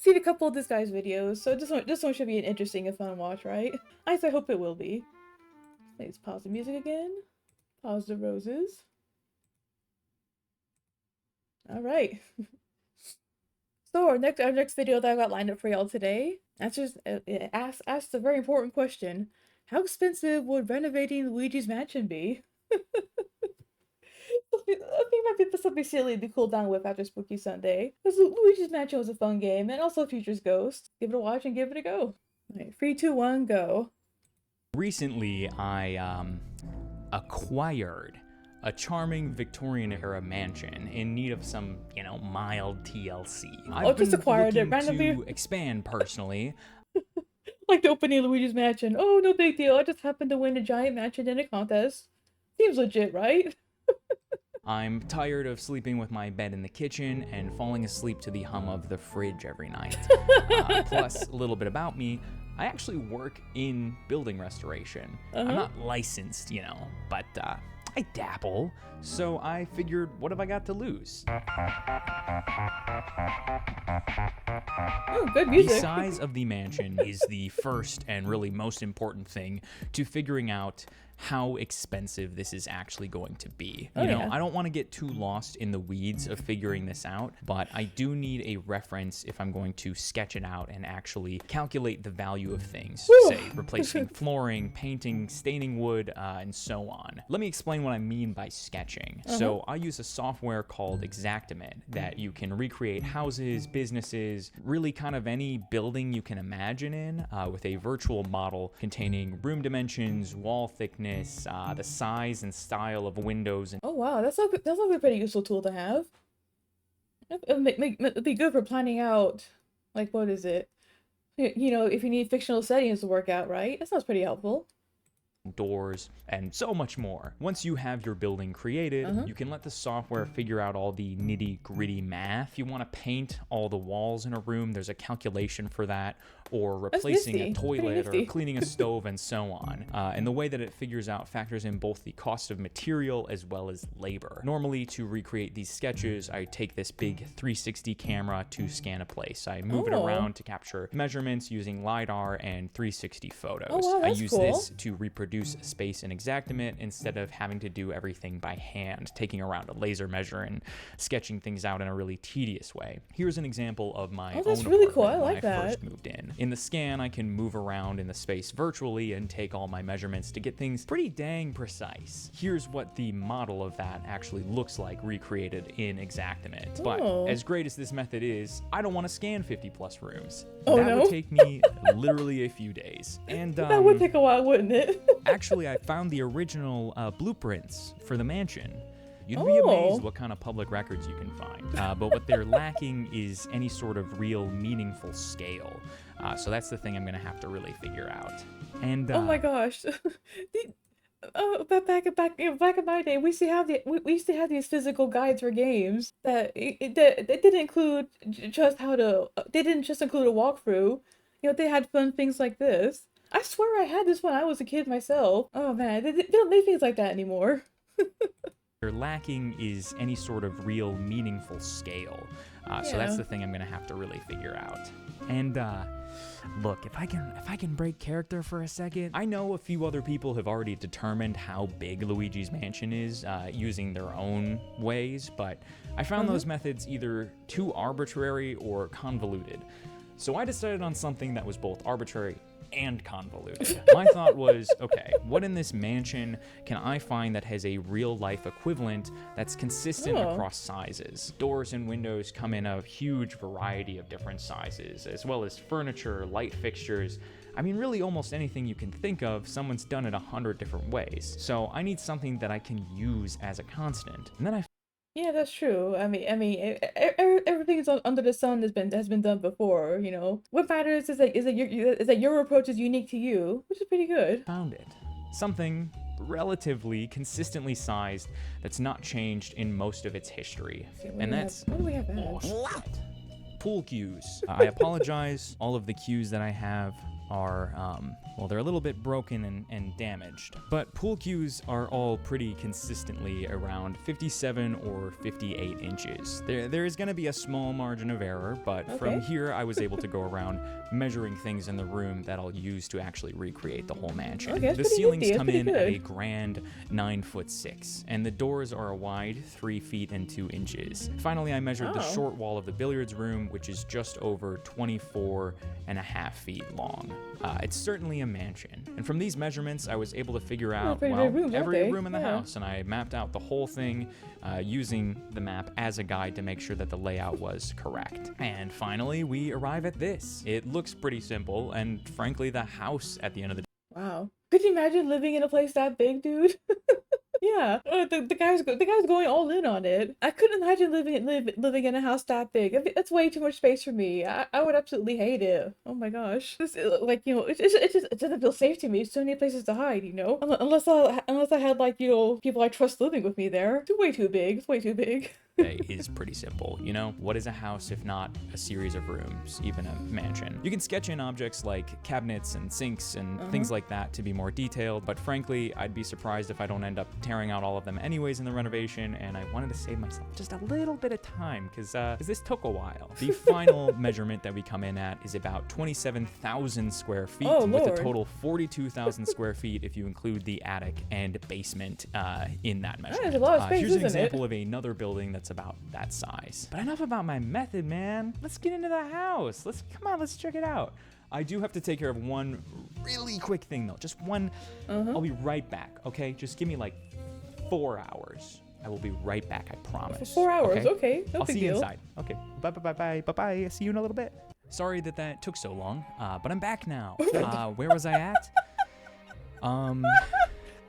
seen a couple of this guy's videos, so this one should be an interesting and fun watch, right? I hope it will be. Let's pause the music again. Pause the roses. All right. So our next video that I got lined up for y'all today answers asks a very important question: how expensive would renovating Luigi's mansion be? I think might be something silly to cool down with after Spooky Sunday. Because Luigi's Mansion was a fun game, and also Future's Ghost. Give it a watch and give it a go. Alright, 3, 2, 1, go. Recently, I acquired a charming Victorian-era mansion in need of some, mild TLC. I've just acquired it been randomly. looking to expand personally. Like the opening Luigi's Mansion. Oh, no big deal. I just happened to win a giant mansion in a contest. Seems legit, right? I'm tired of sleeping with my bed in the kitchen and falling asleep to the hum of the fridge every night. Plus, a little bit about me, I actually work in building restoration. I'm not licensed, but I dabble. So I figured, what have I got to lose? Oh, good music. The size of the mansion is the first and really most important thing to figuring out how expensive this is actually going to be. I don't want to get too lost in the weeds of figuring this out, but I do need a reference if I'm going to sketch it out and actually calculate the value of things, say replacing flooring, painting, staining wood, and so on. Let me explain what I mean by sketching. So I use a software called Xactimate that you can recreate houses, businesses, really kind of any building you can imagine in with a virtual model containing room dimensions, wall thickness, the size and style of windows. Oh wow, that's like a pretty useful tool to have. It'd be good for planning out, like, what is it? If you need fictional settings to work out, right? That sounds pretty helpful. Doors, and so much more. Once you have your building created, you can let the software figure out all the nitty-gritty math. If you want to paint all the walls in a room, there's a calculation for that, or replacing a toilet or cleaning a stove and so on. And the way that it figures out factors in both the cost of material as well as labor. Normally, to recreate these sketches, I take this big 360 camera to scan a place. I move it around to capture measurements using LiDAR and 360 photos. Oh, wow, I that's use cool. this to reproduce space in Xactimate instead of having to do everything by hand, taking around a laser measure and sketching things out in a really tedious way. Here's an example of my own that's really apartment cool. I when like I that. first moved in. In the scan, I can move around in the space virtually and take all my measurements to get things pretty dang precise. Here's what the model of that actually looks like recreated in Xactimate. But as great as this method is, I don't want to scan 50 plus rooms. That would take me literally a few days. And that would take a while, wouldn't it? actually, I found the original blueprints for the mansion. You'd be amazed what kind of public records you can find. But what they're lacking is any sort of real meaningful scale. So that's the thing I'm going to have to really figure out. And oh my gosh. Back in my day, we used to have these physical guides for games that didn't include they didn't just include a walkthrough. They had fun things like this. I swear I had this when I was a kid myself. Oh man, they don't make things like that anymore. they're lacking is any sort of real meaningful scale. So that's the thing I'm going to have to really figure out. And look, if I can break character for a second, I know a few other people have already determined how big Luigi's Mansion is using their own ways, but I found those methods either too arbitrary or convoluted. So I decided on something that was both arbitrary and convoluted. My thought was, okay, what in this mansion can I find that has a real-life equivalent that's consistent across sizes? Doors and windows come in a huge variety of different sizes, as well as furniture, light fixtures. I mean, really almost anything you can think of, someone's done it 100 different ways. So I need something that I can use as a constant. And then Yeah, that's true. I mean, everything under the sun has been done before. What matters is that your approach is unique to you, which is pretty good. found it. Something relatively consistently sized that's not changed in most of its history. And that's what do we have pool cues. I apologize. All of the cues that I have are, well, they're a little bit broken and damaged. But pool cues are all pretty consistently around 57 or 58 inches. There is going to be a small margin of error, but from here I was able to go around measuring things in the room that I'll use to actually recreate the whole mansion. The ceilings come in at a grand 9'6", and the doors are a wide 3 feet and 2 inches. Finally, I measured the short wall of the billiards room, which is just over 24.5 feet long. It's certainly a mansion, and from these measurements I was able to figure out, every room in the house, and I mapped out the whole thing using the map as a guide to make sure that the layout was correct. And finally, we arrive at this. It looks pretty simple, and frankly, the house at the end of the day. Wow. Could you imagine living in a place that big, dude? Yeah, the guy's going all in on it. I couldn't imagine living in a house that big. That's way too much space for me. I would absolutely hate it. Oh my gosh, it doesn't feel safe to me. So many places to hide, Unless I had people I trust living with me there. It's way too big. It's way too big. Is pretty simple. What is a house if not a series of rooms, even a mansion? You can sketch in objects like cabinets and sinks and things like that to be more detailed, but frankly, I'd be surprised if I don't end up tearing out all of them anyways in the renovation, and I wanted to save myself just a little bit of time because this took a while. The final measurement that we come in at is about 27,000 square feet, with a total 42,000 square feet if you include the attic and basement in that measurement. That is a lot of space, here's an example of another building that's about that size. But enough about my method, man. Let's get into the house. Let's check it out. I do have to take care of one really quick thing though. Just one. I'll be right back, okay? Just give me like 4 hours. I will be right back, I promise. 4 hours, okay. No I'll big see you deal. inside. Okay, bye. See you in a little bit. Sorry that took so long, but I'm back now. Where was I at?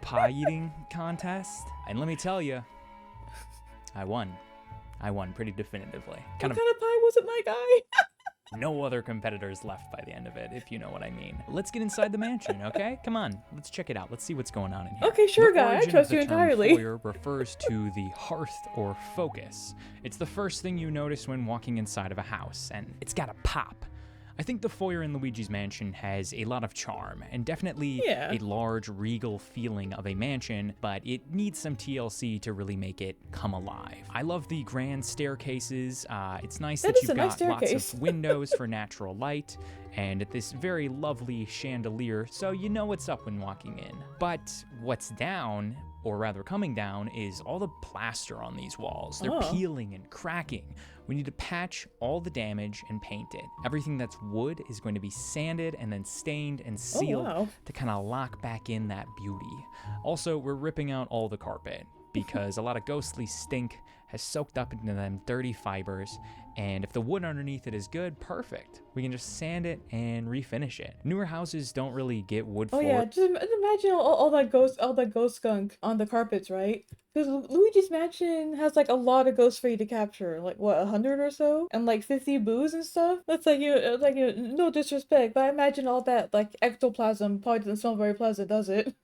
Pie eating contest. And let me tell you, I won pretty definitively. What kind of pie was it, my guy? No other competitors left by the end of it, if you know what I mean. Let's get inside the mansion, okay? Come on, let's check it out. Let's see what's going on in here. Okay, sure, the guy. I trust you entirely. The foyer refers to the hearth or focus. It's the first thing you notice when walking inside of a house, and it's got a pop. I think the foyer in Luigi's mansion has a lot of charm and definitely a large, regal feeling of a mansion, but it needs some TLC to really make it come alive. I love the grand staircases. It's nice that you've got lots of windows for natural light and this very lovely chandelier, so you know what's up when walking in. But what's down, or rather coming down, is all the plaster on these walls. They're peeling and cracking. We need to patch all the damage and paint it. Everything that's wood is going to be sanded and then stained and sealed to kind of lock back in that beauty. Also, we're ripping out all the carpet because a lot of ghostly stink has soaked up into them dirty fibers, and if the wood underneath it is good, perfect. We can just sand it and refinish it. Newer houses don't really get wood floor. Oh yeah, just imagine all that ghost skunk on the carpets, right? Because Luigi's mansion has like a lot of ghosts for you to capture, like what, 100 or so, and like 50 boos and stuff. That's no disrespect, but I imagine all that like ectoplasm probably doesn't smell very pleasant, does it?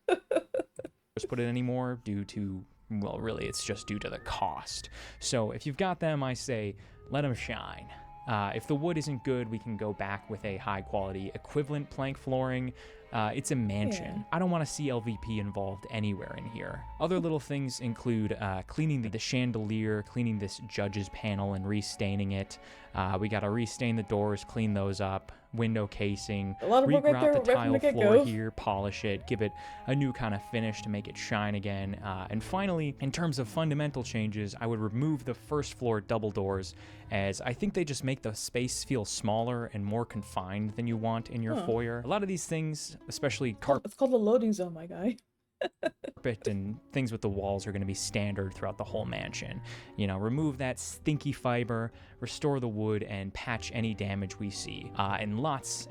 Just put it anymore due to, well, really, it's just due to the cost. So if you've got them, I say, let them shine. If the wood isn't good, we can go back with a high quality equivalent plank flooring. It's a mansion. Yeah. I don't want to see LVP involved anywhere in here. Other little things include cleaning the chandelier, cleaning this judge's panel and restaining it. We got to restain the doors, clean those up, window casing, regrout the tile floor here, polish it, give it a new kind of finish to make it shine again. And finally, in terms of fundamental changes, I would remove the first floor double doors, as I think they just make the space feel smaller and more confined than you want in your foyer. A lot of these things, especially carpet. It's called the loading zone, my guy. Carpet and things with the walls are going to be standard throughout the whole mansion. Remove that stinky fiber, restore the wood, and patch any damage we see. And lots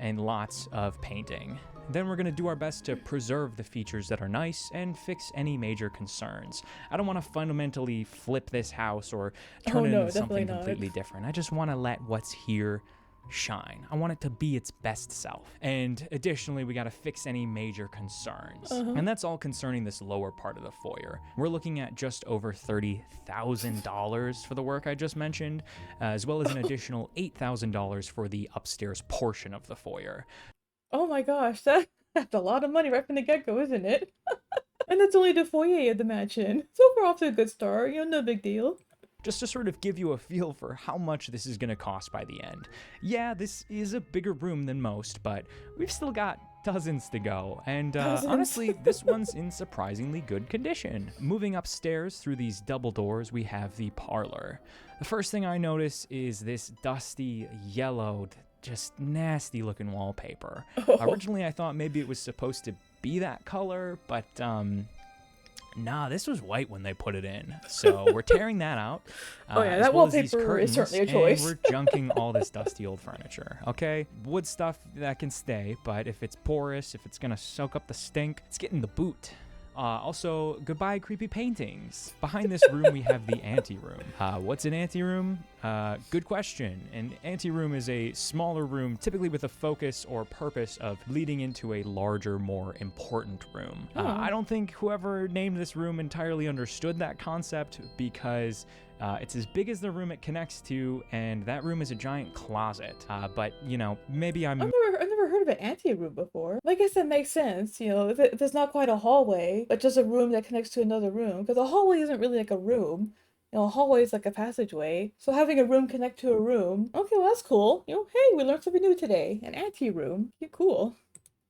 of painting. Then we're going to do our best to preserve the features that are nice and fix any major concerns. I don't want to fundamentally flip this house or turn it into something completely different. I just want to let what's here shine. I want it to be its best self. And additionally, we got to fix any major concerns. And that's all concerning this lower part of the foyer. We're looking at just over $30,000 for the work I just mentioned, as well as an additional $8,000 for the upstairs portion of the foyer. Oh my gosh, that's a lot of money right from the get-go, isn't it? And that's only the foyer of the mansion. So we're off to a good start, no big deal. Just to sort of give you a feel for how much this is going to cost by the end. Yeah, this is a bigger room than most, but we've still got dozens to go, and Dozens. honestly, this one's in surprisingly good condition. Moving upstairs through these double doors, we have the parlor. The first thing I notice is this dusty, yellowed, just nasty looking wallpaper. Oh, Originally, I thought maybe it was supposed to be that color, but nah, this was white when they put it in. So we're tearing that out, oh yeah, as that well as these wallpaper is curtains, certainly a and choice. we're junking all this dusty old furniture, okay? Wood stuff, that can stay, but if it's porous, if it's gonna soak up the stink, it's getting the boot. Also, goodbye creepy paintings. Behind this room, we have the anteroom. What's an anteroom? Good question. An anteroom is a smaller room, typically with a focus or purpose of leading into a larger, more important room. Oh. I don't think whoever named this room entirely understood that concept, because it's as big as the room it connects to, and that room is a giant closet. But, maybe I'm I've never heard of an anteroom before. I guess that makes sense, if it's not quite a hallway, but just a room that connects to another room. Because a hallway isn't really like a room. A hallway is like a passageway. So having a room connect to a room, okay, well that's cool. Hey, we learned something new today. An anteroom. Yeah, cool.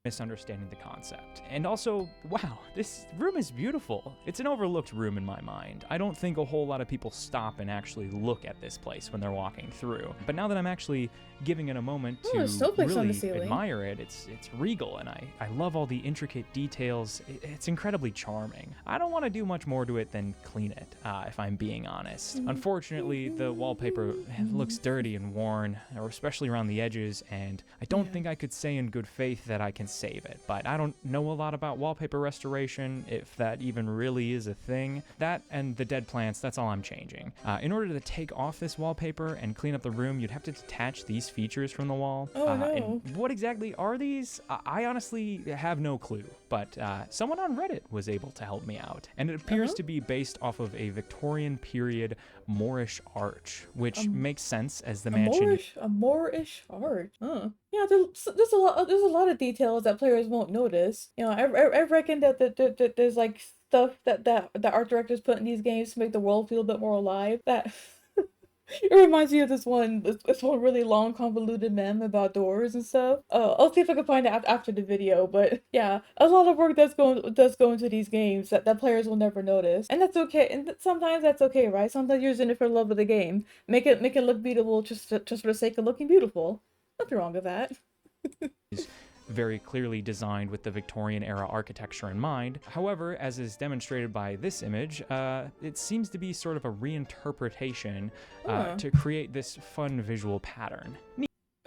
misunderstanding the concept. And also, wow, this room is beautiful. It's an overlooked room in my mind. I don't think a whole lot of people stop and actually look at this place when they're walking through. But now that I'm actually giving it a moment Oh, to there's snowflakes on the really ceiling. admire it, it's regal, and I love all the intricate details. It's incredibly charming. I don't want to do much more to it than clean it, if I'm being honest. Unfortunately, the wallpaper looks dirty and worn, or especially around the edges, and I don't think I could say in good faith that I can save it. But I don't know a lot about wallpaper restoration, if that even really is a thing. That and the dead plants, that's all I'm changing. In order to take off this wallpaper and clean up the room, you'd have to detach these features from the wall. Oh, no. And what exactly are these? I honestly have no clue, but someone on Reddit was able to help me out. And it appears to be based off of a Victorian period Moorish arch, which makes sense as the mansion A Moorish art. Huh. Yeah, there's a lot of details that players won't notice. I reckon that there's like stuff that art directors put in these games to make the world feel a bit more alive. That it reminds me of this one really long convoluted meme about doors and stuff. I'll see if I can find it after the video. But yeah, a lot of work does go into these games that players will never notice, and that's okay. And sometimes that's okay, right? Sometimes you're just in it for the love of the game. Make it look beautiful just for the sake of looking beautiful. Nothing wrong with that. is very clearly designed with the Victorian era architecture in mind. However, as is demonstrated by this image, it seems to be sort of a reinterpretation to create this fun visual pattern.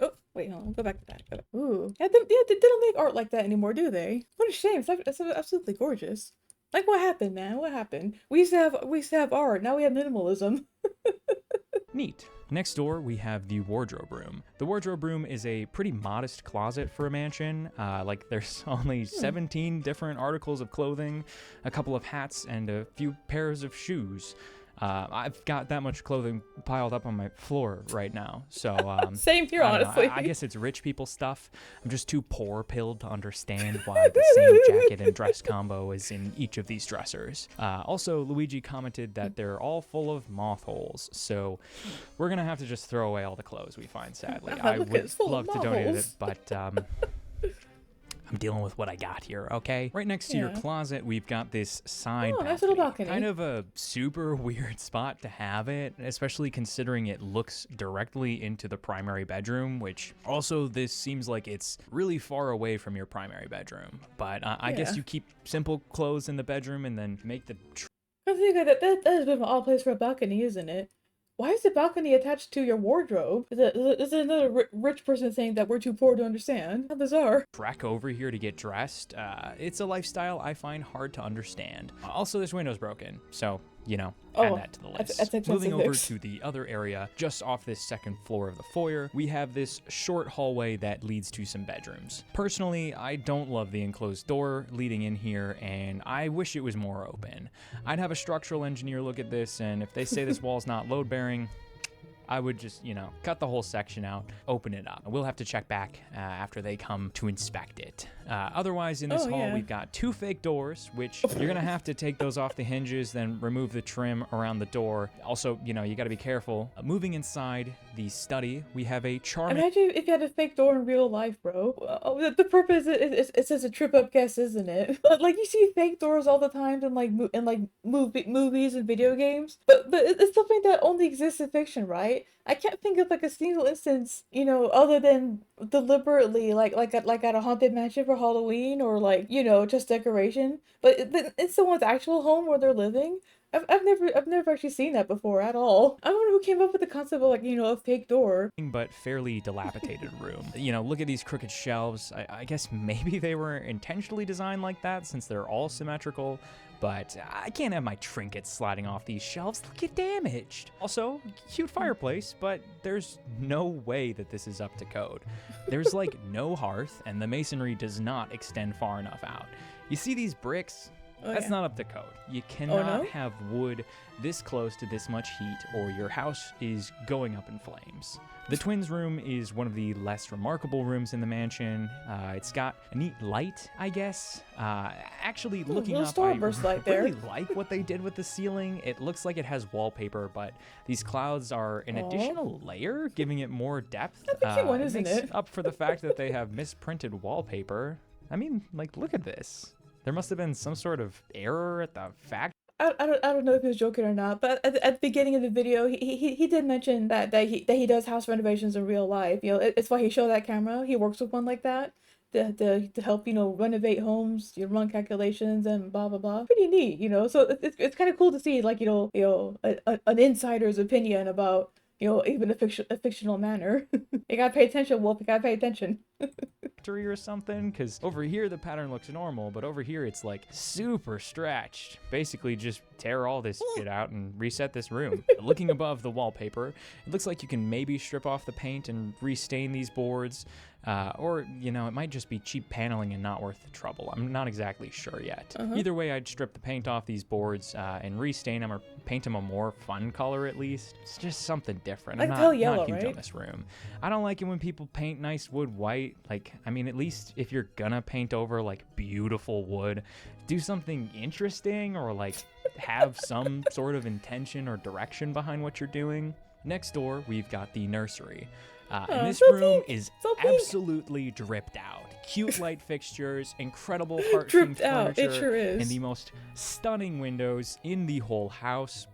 Oh, wait, hold on. Go back to that. Go back. Ooh. Yeah, they don't make art like that anymore, do they? What a shame. It's absolutely gorgeous. Like, what happened, man? What happened? We used to have art. Now we have minimalism. Neat. Next door, we have the wardrobe room. The wardrobe room is a pretty modest closet for a mansion. There's only 17 different articles of clothing, a couple of hats, and a few pairs of shoes. I've got that much clothing piled up on my floor right now, so Same here, I don't know. honestly. I guess it's rich people stuff. I'm just too poor-pilled to understand why the same jacket and dress combo is in each of these dressers. Also, Luigi commented that they're all full of moth holes, so we're gonna have to just throw away all the clothes we find, sadly. Look, I it's would full of love to moth donate it, holes. but I'm dealing with what I got here, okay? Right next to your Yeah. closet, we've got this side balcony. Nice little balcony. Kind of a super weird spot to have it, especially considering it looks directly into the primary bedroom, which also this seems like it's really far away from your primary bedroom. But I guess Yeah. you keep simple clothes in the bedroom and then make the I think that is a bit of an odd place for a balcony, isn't it? Why is the balcony attached to your wardrobe? Is it another rich person saying that we're too poor to understand? How bizarre. trek over here to get dressed. It's a lifestyle I find hard to understand. Also, this window's broken, so add that to the list. That's expensive Moving over fix. to the other area, just off this second floor of the foyer, we have this short hallway that leads to some bedrooms. Personally, I don't love the enclosed door leading in here, and I wish it was more open. I'd have a structural engineer look at this, and if they say this wall's not load-bearing, I would just, cut the whole section out, open it up. We'll have to check back after they come to inspect it. Otherwise, in this hall, we've got 2 fake doors, which you're going to have to take those off the hinges, then remove the trim around the door. Also, you got to be careful. Moving inside the study, we have a charming... Imagine if you had a fake door in real life, bro. The purpose is just a trip up guess, isn't it? Like, you see fake doors all the time in movies and video games, but it's something that only exists in fiction, right? I can't think of like a single instance, other than deliberately like at a haunted mansion for Halloween, or like, just decoration. But in someone's actual home where they're living, I've never actually seen that before at all. I don't know who came up with the concept of like, a fake door. But fairly dilapidated room. Look at these crooked shelves. I guess maybe they were intentionally designed like that since they're all symmetrical, but I can't have my trinkets sliding off these shelves. They'll get damaged. Also, cute fireplace, but there's no way that this is up to code. There's like no hearth, and the masonry does not extend far enough out. You see these bricks? That's not up to code. You cannot have wood this close to this much heat, or your house is going up in flames. The twins' room is one of the less remarkable rooms in the mansion. It's got a neat light, I guess. Actually, looking up, I really like what they did with the ceiling. It looks like it has wallpaper, but these clouds are an additional layer, giving it more depth. That's a cute one, isn't it? Up for the fact that they have misprinted wallpaper. I mean, like, look at this. There must have been some sort of error at the factory. I don't know if he was joking or not, but at the beginning of the video, he did mention that he does house renovations in real life. It's why he showed that camera. He works with one like that to help renovate homes, run calculations and blah blah blah. Pretty neat, So it's kind of cool to see like an insider's opinion about even a fictional manner. You gotta pay attention, Wolf. You gotta pay attention. Or something, because over here the pattern looks normal, but over here it's like super stretched. Basically just tear all this shit out and reset this room. Looking above the wallpaper, it looks like you can maybe strip off the paint and restain these boards, or it might just be cheap paneling and not worth the trouble. I'm not exactly sure yet. Either way, I'd strip the paint off these boards and restain them, or paint them a more fun color at least. It's just something different. Like I'm yellow, not huge right? on this room. I don't like it when people paint nice wood white. Like, I mean, at least if you're gonna paint over like beautiful wood, do something interesting, or like have some sort of intention or direction behind what you're doing. Next door, we've got the nursery. And this room is absolutely dripped out. Cute light fixtures, incredible heart-themed furniture, it sure is. and the most stunning windows in the whole house.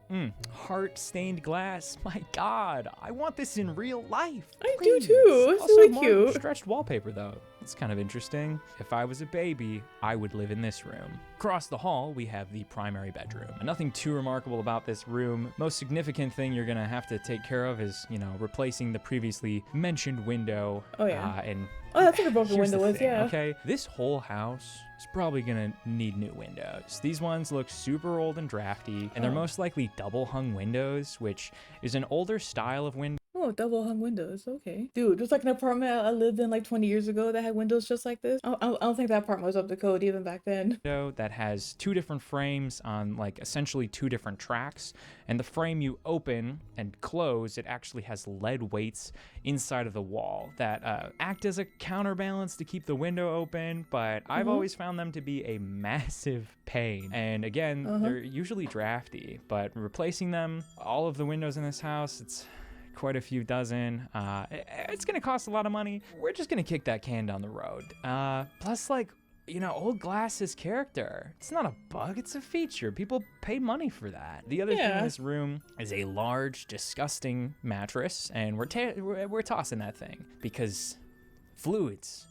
Heart-stained glass. My God, I want this in real life. I do too. It's also, really more cute. Stretched wallpaper though. It's kind of interesting. If I was a baby, I would live in this room. Across the hall, we have the primary bedroom. Nothing too remarkable about this room. Most significant thing you're gonna have to take care of is, replacing the previously mentioned window. That's what a broken window is, yeah. Okay, this whole house is probably gonna need new windows. These ones look super old and drafty, and they're most likely double hung windows, which is an older style of window. Oh, double hung windows. Okay. Dude, there's like an apartment I lived in like 20 years ago that had windows just like this. I don't think that apartment was up to code even back then. That has 2 different frames on like essentially 2 different tracks. And the frame you open and close, it actually has lead weights inside of the wall that act as a counterbalance to keep the window open. But I've always found them to be a massive pain. And again, they're usually drafty, but replacing them, all of the windows in this house, it's quite a few dozen. It's gonna cost a lot of money. We're just gonna kick that can down the road. Plus, like, old glass is character. It's not a bug, it's a feature. People pay money for that. The other thing in this room is a large, disgusting mattress, and we're tossing that thing because fluids.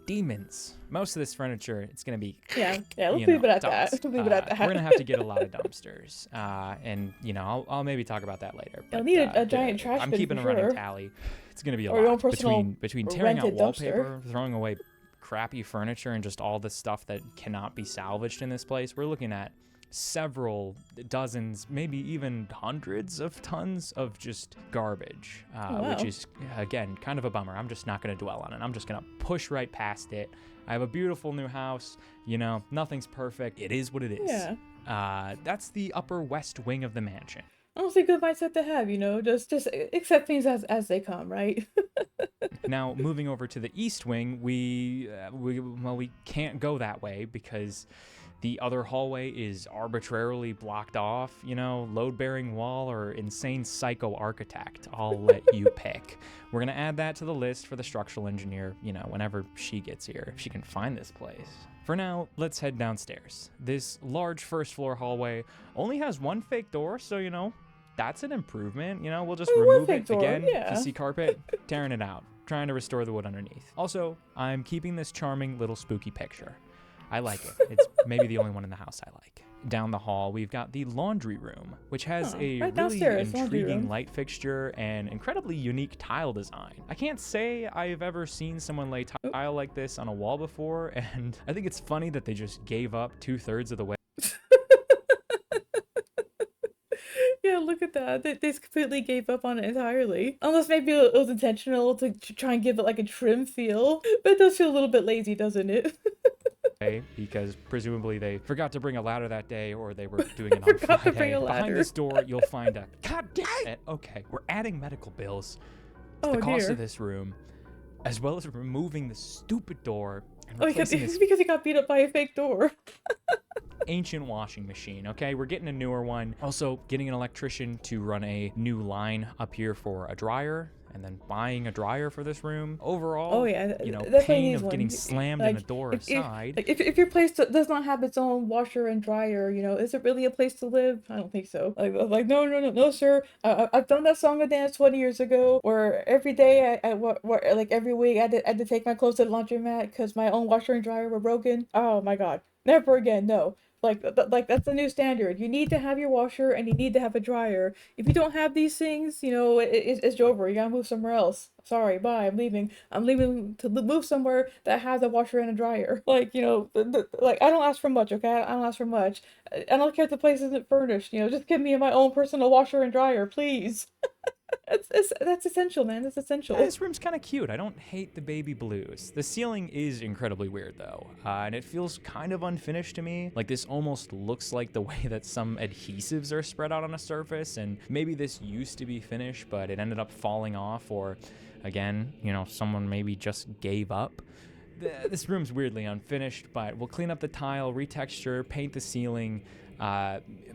Demons. Most of this furniture, it's gonna be let's leave it at that. Let's leave it at that. We're gonna have to get a lot of dumpsters, and I'll maybe talk about that later. You'll need a giant trash bin. I'm keeping a running tally. It's gonna be a or lot between tearing out wallpaper, dumpster. throwing away crappy furniture, and just all the stuff that cannot be salvaged in this place. We're looking at several dozens, maybe even hundreds of tons of just garbage, which is, again, kind of a bummer. I'm just not going to dwell on it. I'm just going to push right past it. I have a beautiful new house. Nothing's perfect. It is what it is. Yeah. That's the upper west wing of the mansion. Honestly, good mindset to have, just accept things as they come, right? Now, moving over to the east wing, we can't go that way because the other hallway is arbitrarily blocked off, load-bearing wall or insane psycho architect. I'll let you pick. We're going to add that to the list for the structural engineer, whenever she gets here, if she can find this place. For now, let's head downstairs. This large first floor hallway only has one fake door, so, that's an improvement. We'll just remove it again. Yeah. If you see carpet, tearing it out, trying to restore the wood underneath. Also, I'm keeping this charming little spooky picture. I like it. It's maybe the only one in the house I like. Down the hall, we've got the laundry room, which has a really intriguing light fixture and incredibly unique tile design. I can't say I've ever seen someone lay tile like this on a wall before, and I think it's funny that they just gave up 2/3 of the way. Yeah, look at that. They completely gave up on it entirely. Unless maybe it was intentional to try and give it like a trim feel. But it does feel a little bit lazy, doesn't it? Because presumably they forgot to bring a ladder that day, or they were doing it on Friday. Behind this door, you'll find a... God damn it! Okay, we're adding medical bills to the cost of this room, as well as removing the stupid door and replacing this... because he got beat up by a fake door. Ancient washing machine. Okay, we're getting a newer one. Also, getting an electrician to run a new line up here for a dryer, and then buying a dryer for this room. Overall, pain of getting slammed in the door aside. If your place does not have its own washer and dryer, is it really a place to live? I don't think so. No, sir. I've done that song and dance 20 years ago, where every day every week I had to take my clothes to the laundromat because my own washer and dryer were broken. Oh my God, never again. No. Like that's the new standard. You need to have your washer and you need to have a dryer. If you don't have these things, it's over. You gotta move somewhere else. Sorry, bye. I'm leaving. I'm leaving to move somewhere that has a washer and a dryer. I don't ask for much. Okay, I don't ask for much. I don't care if the place isn't furnished. Just give me my own personal washer and dryer, please. That's essential, man. That's essential. This room's kind of cute. I don't hate the baby blues. The ceiling is incredibly weird, though, and it feels kind of unfinished to me. Like, this almost looks like the way that some adhesives are spread out on a surface, and maybe this used to be finished, but it ended up falling off, or, again, someone maybe just gave up. This room's weirdly unfinished, but we'll clean up the tile, retexture, paint the ceiling,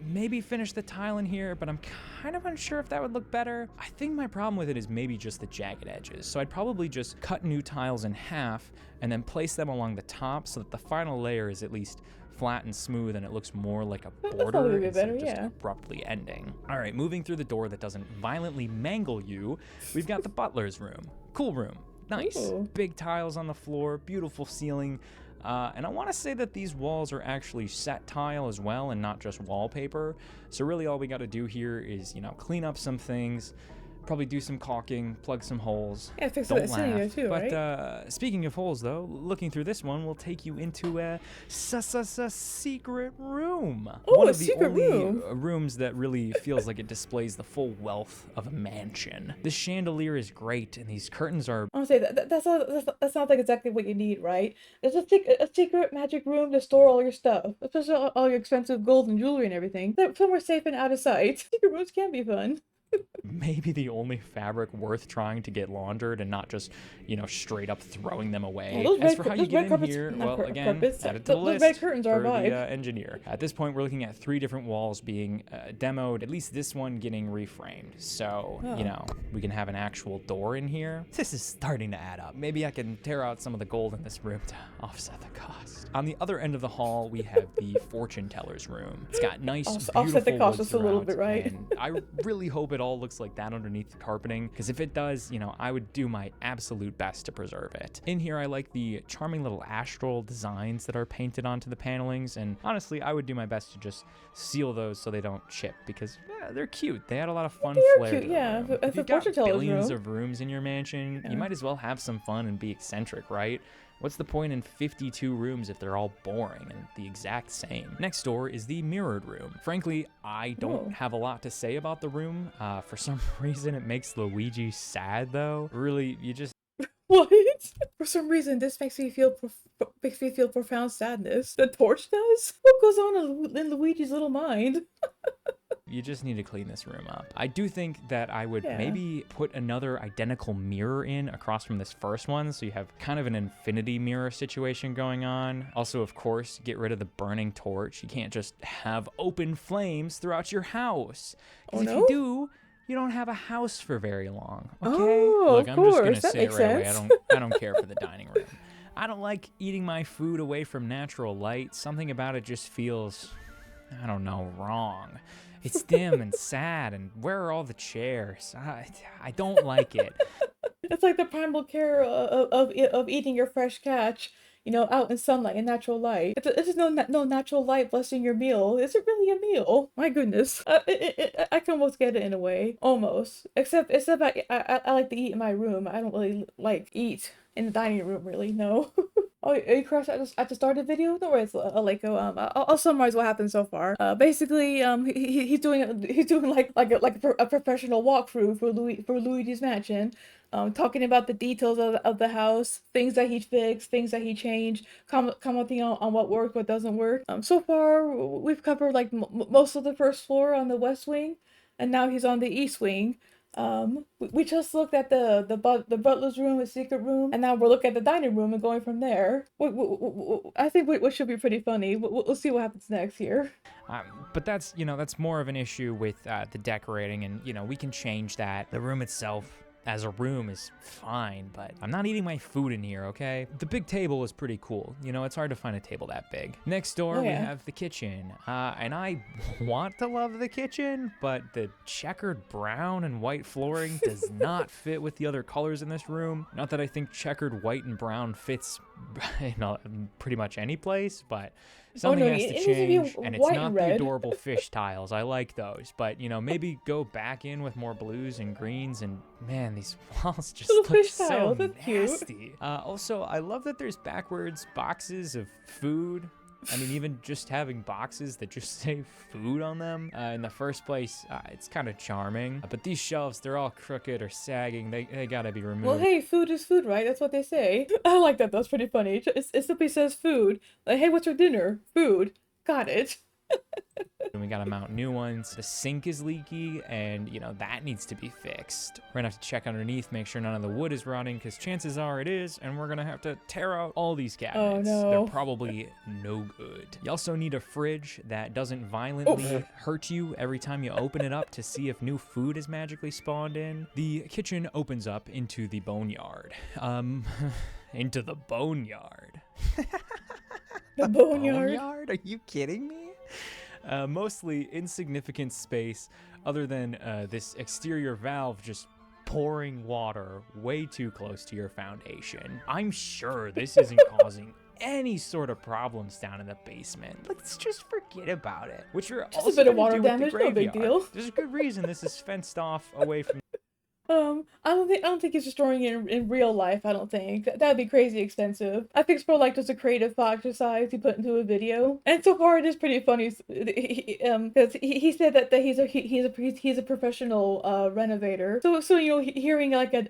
maybe finish the tile in here, but I'm kind of unsure if that would look better. I think my problem with it is maybe just the jagged edges, so I'd probably just cut new tiles in half and then place them along the top so that the final layer is at least flat and smooth and it looks more like a border instead of just abruptly ending. All right, moving through the door that doesn't violently mangle you, we've got the butler's room. Cool room. Nice. Ooh. Big tiles on the floor, beautiful ceiling. And I want to say that these walls are actually set tile as well and not just wallpaper. So really all we got to do here is, clean up some things, probably do some caulking, plug some holes. Yeah, fix Don't it laugh. too, but right? Speaking of holes, though, looking through this one will take you into a secret room. Oh, one a of the secret only room. Rooms that really feels like it displays the full wealth of a mansion. This chandelier is great, and these curtains are... I want to say that sounds like exactly what you need, right? It's a secret magic room to store all your stuff, especially all your expensive gold and jewelry and everything. Somewhere safe and out of sight. Secret rooms can be fun. Maybe the only fabric worth trying to get laundered and not just, straight up throwing them away. As for how you get in here, well, again, add it to the list red curtains for are the engineer. At this point, we're looking at 3 different walls being demoed, at least this one getting reframed. So, we can have an actual door in here. This is starting to add up. Maybe I can tear out some of the gold in this room to offset the cost. On the other end of the hall, we have the fortune teller's room. It's got nice, beautiful offset the cost just a little bit, right? And I really hope it all looks like that underneath the carpeting, because if it does, I would do my absolute best to preserve it. In here, I like the charming little astral designs that are painted onto the panelings, and honestly, I would do my best to just seal those so they don't chip, because they're cute. They add a lot of fun flair to the room. If you've got billions of rooms in your mansion, you might as well have some fun and be eccentric, right? What's the point in 52 rooms if they're all boring and the exact same? Next door is the mirrored room. Frankly, I don't have a lot to say about the room. For some reason, it makes Luigi sad, though. Really, you just... What? For some reason, this makes me feel profound sadness. The torch does? What goes on in Luigi's little mind? You just need to clean this room up. I do think that I would Yeah. maybe put another identical mirror in across from this first one, so you have kind of an infinity mirror situation going on. Also, of course, get rid of the burning torch. You can't just have open flames throughout your house. Oh, Because if you no? do, you don't have a house for very long. Okay? Oh, Look, of I'm just gonna course. That say it makes right away. sense. I don't care for the dining room. I don't like eating my food away from natural light. Something about it just feels, I don't know, wrong. It's dim and sad, and where are all the chairs? I don't like it. It's like the primal care of eating your fresh catch, out in sunlight and natural light. It's just no natural light blessing your meal. Is it really a meal? My goodness. I can almost get it in a way, almost. Except I like to eat in my room. I don't really like eat in the dining room, really. No. Oh, are you crashed at the start of the video? No worries, Aleko. I'll summarize what happened so far. Basically, he's doing a professional walkthrough for Luigi's mansion. Talking about the details of the house, things that he fixed, things that he changed, commenting on what worked, what doesn't work. So far, we've covered like most of the first floor on the west wing, and now he's on the east wing. We just looked at the butler's room, the secret room, and now we're looking at the dining room and going from there. I think what should be pretty funny. We'll see what happens next here. But that's more of an issue with the decorating, and we can change that. The room itself as a room is fine, but I'm not eating my food in here, okay? The big table is pretty cool. It's hard to find a table that big. Next door, we have the kitchen. And I want to love the kitchen, but the checkered brown and white flooring does not fit with the other colors in this room. Not that I think checkered white and brown fits pretty much any place, but something has to change, and it's not the adorable fish tiles. I like those, but maybe go back in with more blues and greens, and man, these walls just look so nasty. Also, I love that there's backwards boxes of food. I mean, even just having boxes that just say food on them in the first place, it's kind of charming. But these shelves, they're all crooked or sagging. They gotta be removed. Well, hey, food is food, right? That's what they say. I like that. That's pretty funny. It simply says food. Like, hey, what's for dinner? Food. Got it. And we gotta mount new ones. The sink is leaky, and that needs to be fixed. We're gonna have to check underneath, make sure none of the wood is rotting, because chances are it is, and we're gonna have to tear out all these cabinets. Oh, no. They're probably no good. You also need a fridge that doesn't violently hurt you every time you open it up to see if new food is magically spawned in. The kitchen opens up into the boneyard. Into the boneyard. The boneyard? Are you kidding me? Mostly insignificant space other than this exterior valve just pouring water way too close to your foundation. I'm sure this isn't causing any sort of problems down in the basement. Let's just forget about it. Which are Just also a bit of gonna water do with the damage, no big graveyard. deal. There's a good reason this is fenced off away from. I don't think he's destroying it in real life. I don't think that'd be crazy expensive. I think it's more like just a creative thought exercise he put into a video. And so far, it is pretty funny. Because he said that he's a professional renovator. So hearing like an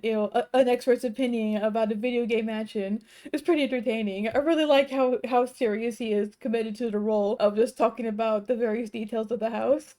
expert's opinion about a video game mansion is pretty entertaining. I really like how serious he is, committed to the role of just talking about the various details of the house.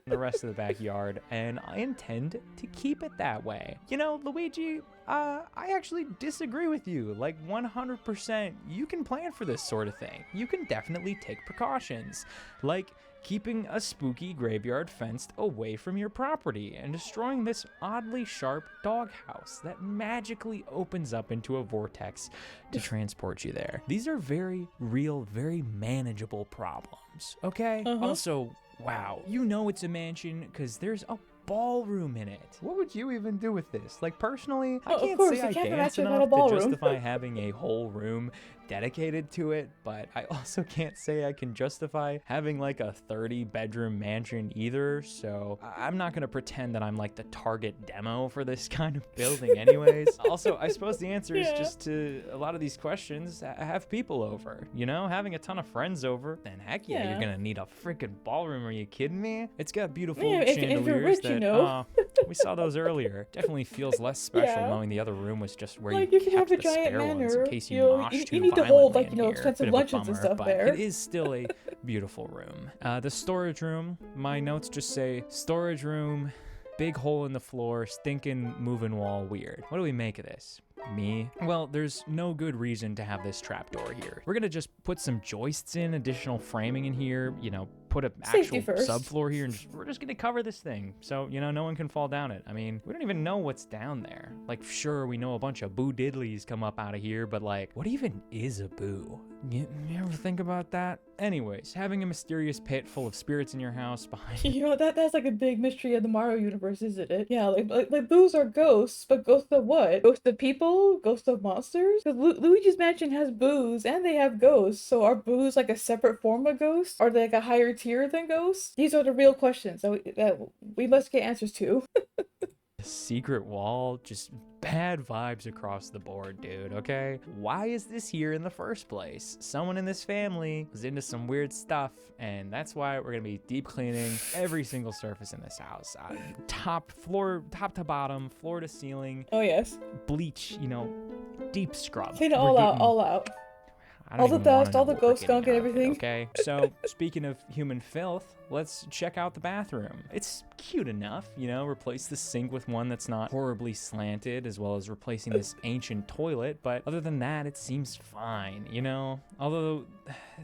The rest of the backyard, and I intend to keep it that way. Luigi, I actually disagree with you, like 100%. You can plan for this sort of thing. You can definitely take precautions, like keeping a spooky graveyard fenced away from your property and destroying this oddly sharp doghouse that magically opens up into a vortex to transport you there. These are very real, very manageable problems, okay? Also, wow, it's a mansion because there's a ballroom in it. What would you even do with this? Like, personally, I can't say I dance enough to justify having a whole room dedicated to it, but I also can't say I can justify having like a 30-bedroom mansion either, so I'm not gonna pretend that I'm like the target demo for this kind of building anyways. Also, I suppose the answer is just to a lot of these questions, have people over, having a ton of friends over, then heck yeah, you're gonna need a freaking ballroom. Are you kidding me? It's got beautiful chandeliers if you're rich, that, We saw those earlier. Definitely feels less special Yeah. knowing the other room was just where Like, you you can have kept a the giant spare ones in manor, case you you know, mosh you too need to hold, violently like, in you know, here. expensive Bit of a lunches and bummer, stuff but there. it is still a beautiful room. The storage room, my notes just say storage room, big hole in the floor, stinking moving wall, weird. What do we make of this? Me? Well, there's no good reason to have this trapdoor here. We're gonna just put some joists in, additional framing in here, you know, put an Safety actual first. subfloor here, and we're just gonna cover this thing. So, you know, no one can fall down it. I mean, we don't even know what's down there. Like, sure, we know a bunch of boo diddlies come up out of here, but like, what even is a boo? You ever think about that? Anyways, having a mysterious pit full of spirits in your house behind You know, that's like a big mystery of the Mario universe, isn't it? Yeah, like boos are ghosts, but ghosts of what? Ghosts of people? Ghosts of monsters? Because Luigi's Mansion has boos and they have ghosts, so are boos like a separate form of ghost? Are they like a higher tier than ghosts? These are the real questions that we must get answers to. secret wall, just bad vibes across the board, dude, okay? Why is this here in the first place? Someone in this family was into some weird stuff, and that's why we're gonna be deep cleaning every single surface in this house. Top to bottom, floor to ceiling, Oh yes. bleach, you know, deep scrub. Clean it We're all out, getting all out. I don't All the even wanna dust, know all the what we're ghost getting skunk and out of it, everything. okay? So, speaking of human filth, let's check out the bathroom. It's cute enough, you know, replace the sink with one that's not horribly slanted, as well as replacing this ancient toilet, but other than that, it seems fine, you know? Although,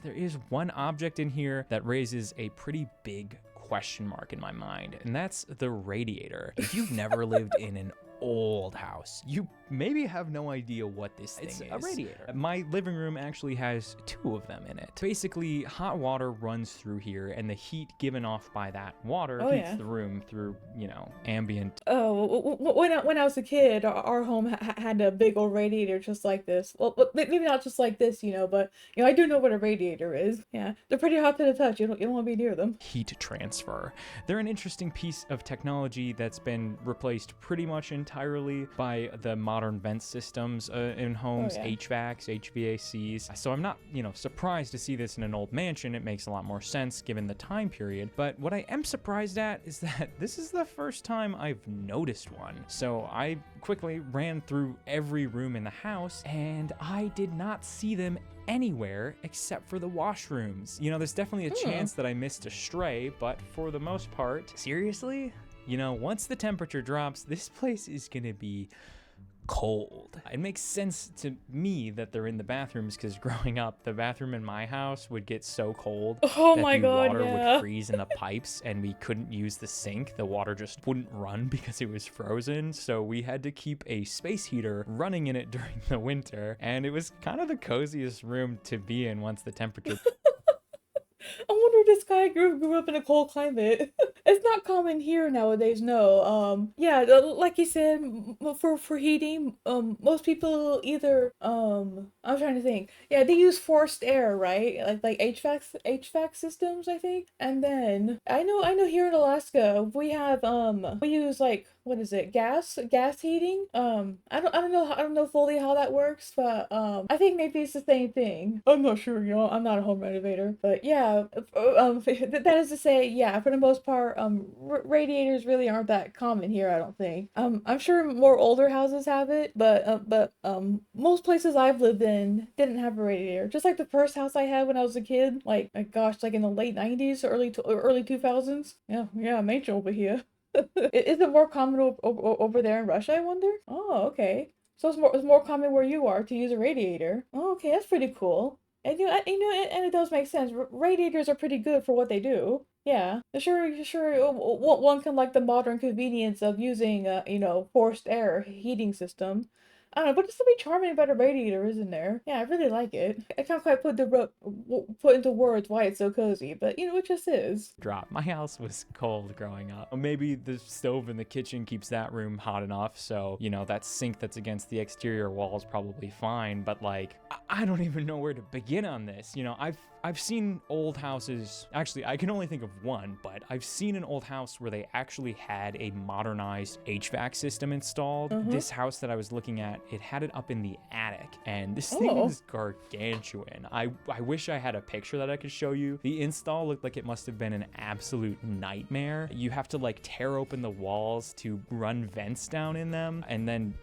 there is one object in here that raises a pretty big question mark in my mind, and that's the radiator. If you've never lived in an old house, you maybe have no idea what this thing is. It's a radiator. My living room actually has two of them in it. Basically, hot water runs through here, and the heat given off by that water heats the room through, you know, ambient. Oh, when I was a kid, our home had a big old radiator just like this. Well, maybe not just like this, you know, but you know, I do know what a radiator is. Yeah, they're pretty hot to the touch. You don't want to be near them. Heat transfer. They're an interesting piece of technology that's been replaced pretty much entirely by the modern vent systems in homes, HVACs, HVACs. So I'm not, you know, surprised to see this in an old mansion. It makes a lot more sense given the time period. But what I am surprised at is that this is the first time I've noticed one. So I quickly ran through every room in the house, and I did not see them anywhere except for the washrooms. You know, there's definitely a chance that I missed a stray, but for the most part, seriously? You know, once the temperature drops, this place is gonna be cold. It makes sense to me that they're in the bathrooms because growing up, the bathroom in my house would get so cold that my the God, water yeah. would freeze in the pipes and we couldn't use the sink. The water just wouldn't run because it was frozen. So we had to keep a space heater running in it during the winter. And it was kind of the coziest room to be in once the temperature. I wonder if this guy grew up in a cold climate. It's not common here nowadays, no. Yeah, like you said, for heating, most people either, I'm trying to think. Yeah, they use forced air, right? Like HVAC systems, I think. And then I know here in Alaska, we use like, what is it? Gas heating. I don't know fully how that works, but I think maybe it's the same thing. I'm not sure, you know, I'm not a home renovator, but yeah, that is to say, yeah, for the most part, radiators really aren't that common here, I don't think. I'm sure more older houses have it, but most places I've lived in didn't have a radiator. Just like the first house I had when I was a kid, like, my gosh, like in the late 90s, early 2000s. Yeah, major over here. Is it more common over there in Russia, I wonder? Oh, okay. So it's more common where you are to use a radiator. Oh, okay, that's pretty cool. And and it does make sense. Radiators are pretty good for what they do. Yeah, sure. One can like the modern convenience of using forced air heating system. I don't know, but there's something charming about a radiator, isn't there? Yeah, I really like it. I can't quite put into words why it's so cozy, but you know, it just is. Drop. My house was cold growing up. Or maybe the stove in the kitchen keeps that room hot enough, so, you know, that sink that's against the exterior wall is probably fine, but like, I don't even know where to begin on this. You know, I've seen old houses. Actually, I can only think of one, but I've seen an old house where they actually had a modernized HVAC system installed. Uh-huh. This house that I was looking at, it had it up in the attic, and this thing Oh. is gargantuan. I wish I had a picture that I could show you. The install looked like it must have been an absolute nightmare. You have to like tear open the walls to run vents down in them, and then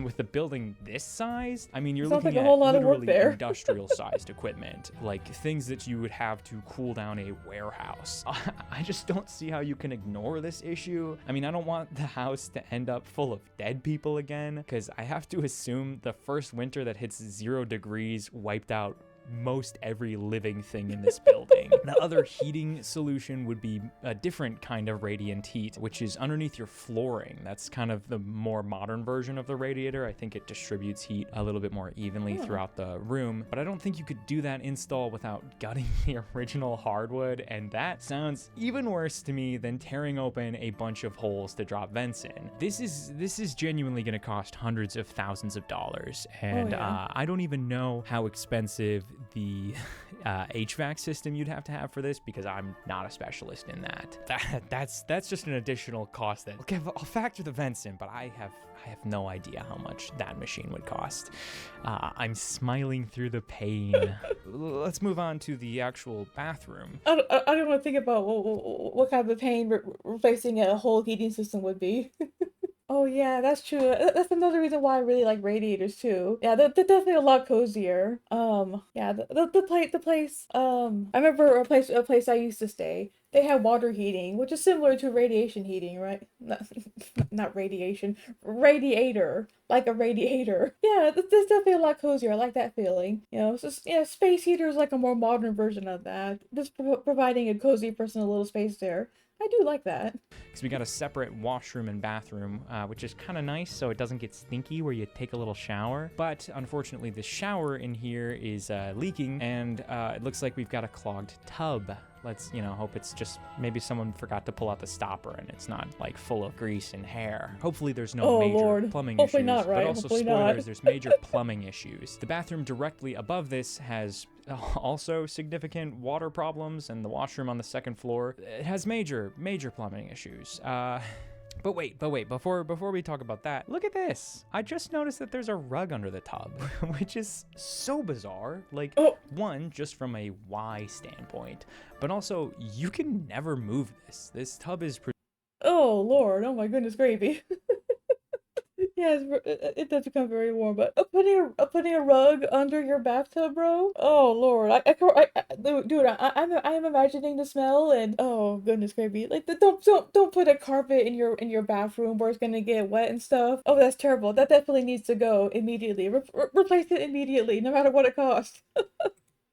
with the building this size, I mean, you're Sounds like looking a at whole lot of work literally there. industrial sized equipment, like things that you would have to cool down a warehouse. I just don't see how you can ignore this issue. I mean, I don't want the house to end up full of dead people again, because I have to assume the first winter that hits 0 degrees wiped out most every living thing in this building. The other heating solution would be a different kind of radiant heat, which is underneath your flooring. That's kind of the more modern version of the radiator. I think it distributes heat a little bit more evenly throughout the room, but I don't think you could do that install without gutting the original hardwood, and that sounds even worse to me than tearing open a bunch of holes to drop vents in. This is genuinely going to cost hundreds of thousands of dollars, and I don't even know how expensive the HVAC system you'd have to have for this, because I'm not a specialist in that. That's just an additional cost that, okay, I'll factor the vents in, but I have no idea how much that machine would cost. I'm smiling through the pain. Let's move on to the actual bathroom. I don't want to think about what kind of pain replacing a whole heating system would be. Oh yeah, that's true. That's another reason why I really like radiators too. Yeah, they're definitely a lot cozier. Yeah, the place. I remember a place I used to stay. They had water heating, which is similar to radiation heating, right? Not radiation, radiator, like a radiator. Yeah, that's definitely a lot cozier. I like that feeling. You know, it's just, yeah, space heater is like a more modern version of that. Just providing a cozy personal little space there. I do like that. Because we got a separate washroom and bathroom, which is kind of nice, so it doesn't get stinky where you take a little shower. But unfortunately, the shower in here is leaking, and it looks like we've got a clogged tub. Let's, hope it's just maybe someone forgot to pull out the stopper and it's not like full of grease and hair. Hopefully there's no major plumbing Hopefully issues, not, right? but also Hopefully spoilers, not. there's major plumbing issues. The bathroom directly above this has also significant water problems, and the washroom on the second floor, it has major plumbing issues. But wait, before we talk about that, look at this. I just noticed that there's a rug under the tub, which is so bizarre. Like, one, just from a why standpoint, but also you can never move this. This tub is Oh Lord, oh my goodness gravy. Yes, it does become very warm, but putting a rug under your bathtub, bro. Oh Lord, dude, I'm imagining the smell, and oh goodness gravy. Like, don't put a carpet in your bathroom where it's gonna get wet and stuff. Oh, that's terrible. That definitely needs to go immediately. Replace it immediately, no matter what it costs.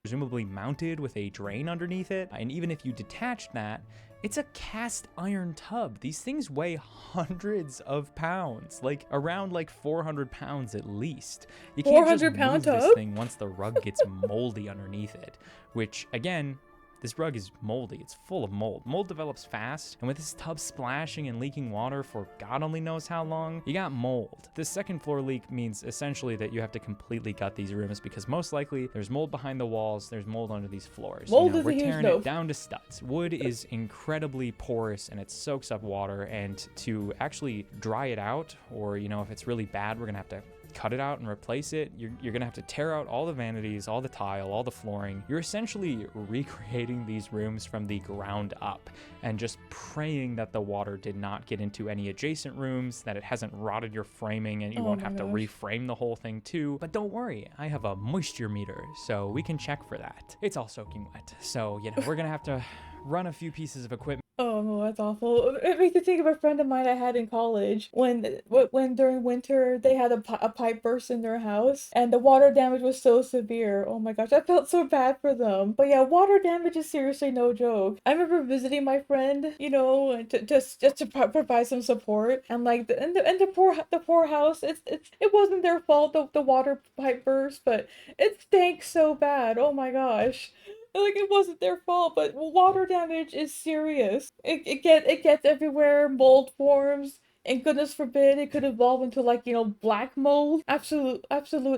presumably mounted with a drain underneath it, and even if you detach that, it's a cast iron tub. These things weigh hundreds of pounds, like around 400 pounds at least. You can't just move this thing once the rug gets moldy underneath it, which again, this rug is moldy. It's full of mold. Mold develops fast, and with this tub splashing and leaking water for God only knows how long, you got mold. This second floor leak means essentially that you have to completely gut these rooms, because most likely there's mold behind the walls, there's mold under these floors. Mold is we're tearing it down to studs. Wood is incredibly porous and it soaks up water, and to actually dry it out, or if it's really bad, we're gonna have to cut it out and replace it. You're gonna have to tear out all the vanities, all the tile, all the flooring. You're essentially recreating these rooms from the ground up, and just praying that the water did not get into any adjacent rooms, that it hasn't rotted your framing, and you won't have to reframe the whole thing too. But don't worry, I have a moisture meter, so we can check for that. It's all soaking wet, so we're gonna have to run a few pieces of equipment. Oh no, that's awful. It makes me think of a friend of mine I had in college when during winter they had a pipe burst in their house and the water damage was so severe. Oh my gosh, I felt so bad for them. But yeah, water damage is seriously no joke. I remember visiting my friend, just to provide some support, and the poor house. It wasn't their fault the water pipe burst, but it stank so bad. Oh my gosh. Like, it wasn't their fault, but water damage is serious. It gets everywhere. Mold forms. And goodness forbid it could evolve into like, black mold. Absolute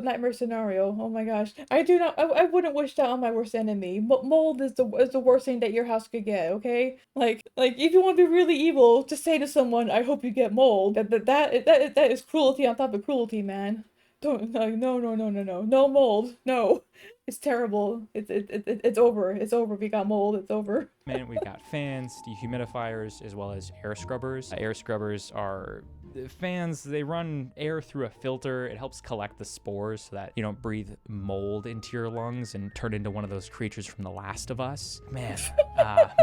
nightmare scenario. Oh my gosh. I do not I wouldn't wish that on my worst enemy. Mold is the worst thing that your house could get, okay? Like if you want to be really evil, just say to someone, I hope you get mold. That is cruelty on top of cruelty, man. Don't no no no no no no no mold. No. It's terrible. It's over. It's over. We got mold. It's over. We've got fans, dehumidifiers, as well as air scrubbers. Air scrubbers are fans. They run air through a filter. It helps collect the spores so that you don't breathe mold into your lungs and turn into one of those creatures from The Last of Us. Man,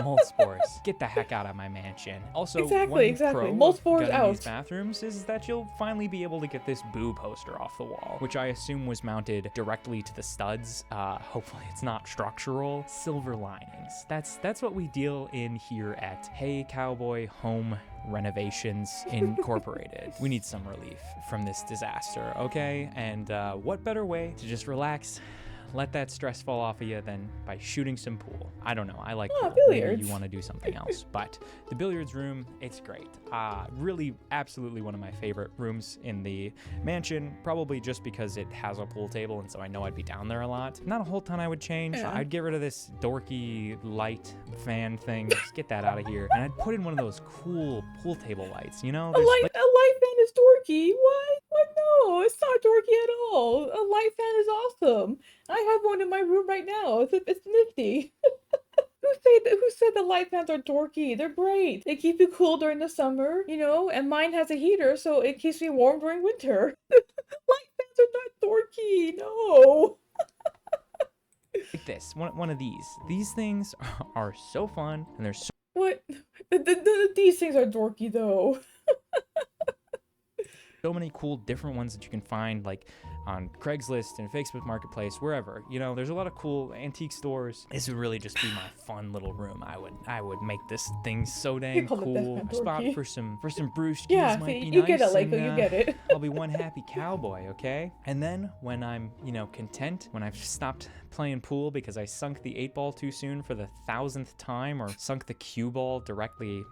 mold spores. Get the heck out of my mansion. Also, exactly. Pro Mold spores of out. These bathrooms is that you'll finally be able to get this boo poster off the wall, which I assume was mounted directly to the studs. Hopefully it's not structural. Silver linings. That's what we deal in here at Hey Cowboy Home Renovations Incorporated. We need some relief from this disaster, okay? And what better way to just relax, let that stress fall off of you than by shooting some pool. I don't know. I like pool. Billiards. Maybe you want to do something else. But the billiards room, it's great. Really, absolutely one of my favorite rooms in the mansion, probably just because it has a pool table, and so I know I'd be down there a lot. Not a whole ton I would change. Yeah. I'd get rid of this dorky light fan thing. Just get that out of here. And I'd put in one of those cool pool table lights, you know? A light fan is dorky. What? No, it's not dorky at all. A light fan is awesome. I have one in my room right now. It's nifty. Who said the light fans are dorky? They're great. They keep you cool during the summer, and mine has a heater, so it keeps me warm during winter. Light fans are not dorky. No. Like this, one of these. These things are so fun, and they're so... What? These things are dorky, though. So many cool different ones that you can find, like on Craigslist and Facebook Marketplace, wherever. There's a lot of cool antique stores. This would really just be my fun little room. I would make this thing so dang cool. A spot for some brewskis. Yeah, might be you nice, get it, Lako, and, you get it. I'll be one happy cowboy, okay? And then when I'm, content, when I've stopped playing pool because I sunk the 8-ball too soon for the 1,000th time, or sunk the cue ball directly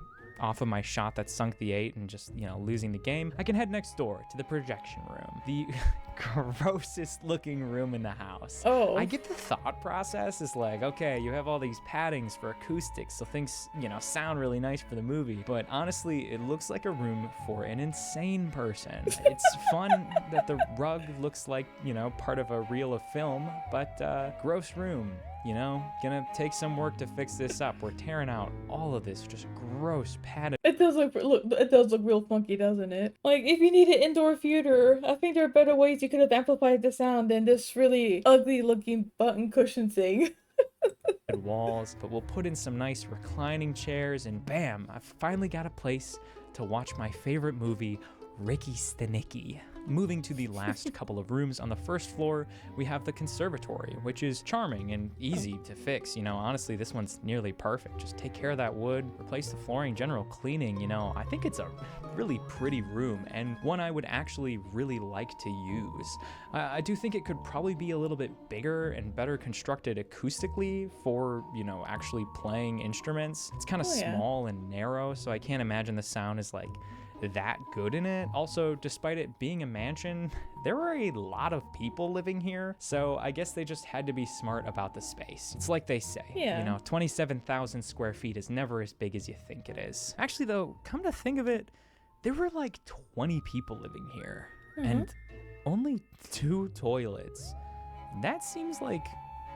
off of my shot that sunk the 8 and just, losing the game, I can head next door to the projection room. The grossest looking room in the house. Oh. I get the thought process is like, okay, you have all these paddings for acoustics, so things, sound really nice for the movie. But honestly, it looks like a room for an insane person. It's fun that the rug looks like, part of a reel of film, but gross room. Gonna take some work to fix this up. We're tearing out all of this just gross padding. It does look real funky, doesn't it? Like, if you need an indoor theater, I think there are better ways you could have amplified the sound than this really ugly looking button cushion thing. Walls, but we'll put in some nice reclining chairs, and bam, I've finally got a place to watch my favorite movie, Ricky Stenicki. Moving to the last couple of rooms on the first floor, we have the conservatory, which is charming and easy to fix. Honestly, this one's nearly perfect. Just take care of that wood, replace the flooring, general cleaning. I think it's a really pretty room, and one I would actually really like to use. I do think it could probably be a little bit bigger and better constructed acoustically for, actually playing instruments. It's kind of small and narrow, so I can't imagine the sound is like that good in it. Also, despite it being a mansion, there were a lot of people living here, so I guess they just had to be smart about the space. It's like they say, 27,000 square feet is never as big as you think it is. Actually though, come to think of it, there were like 20 people living here, and only 2 toilets. That seems like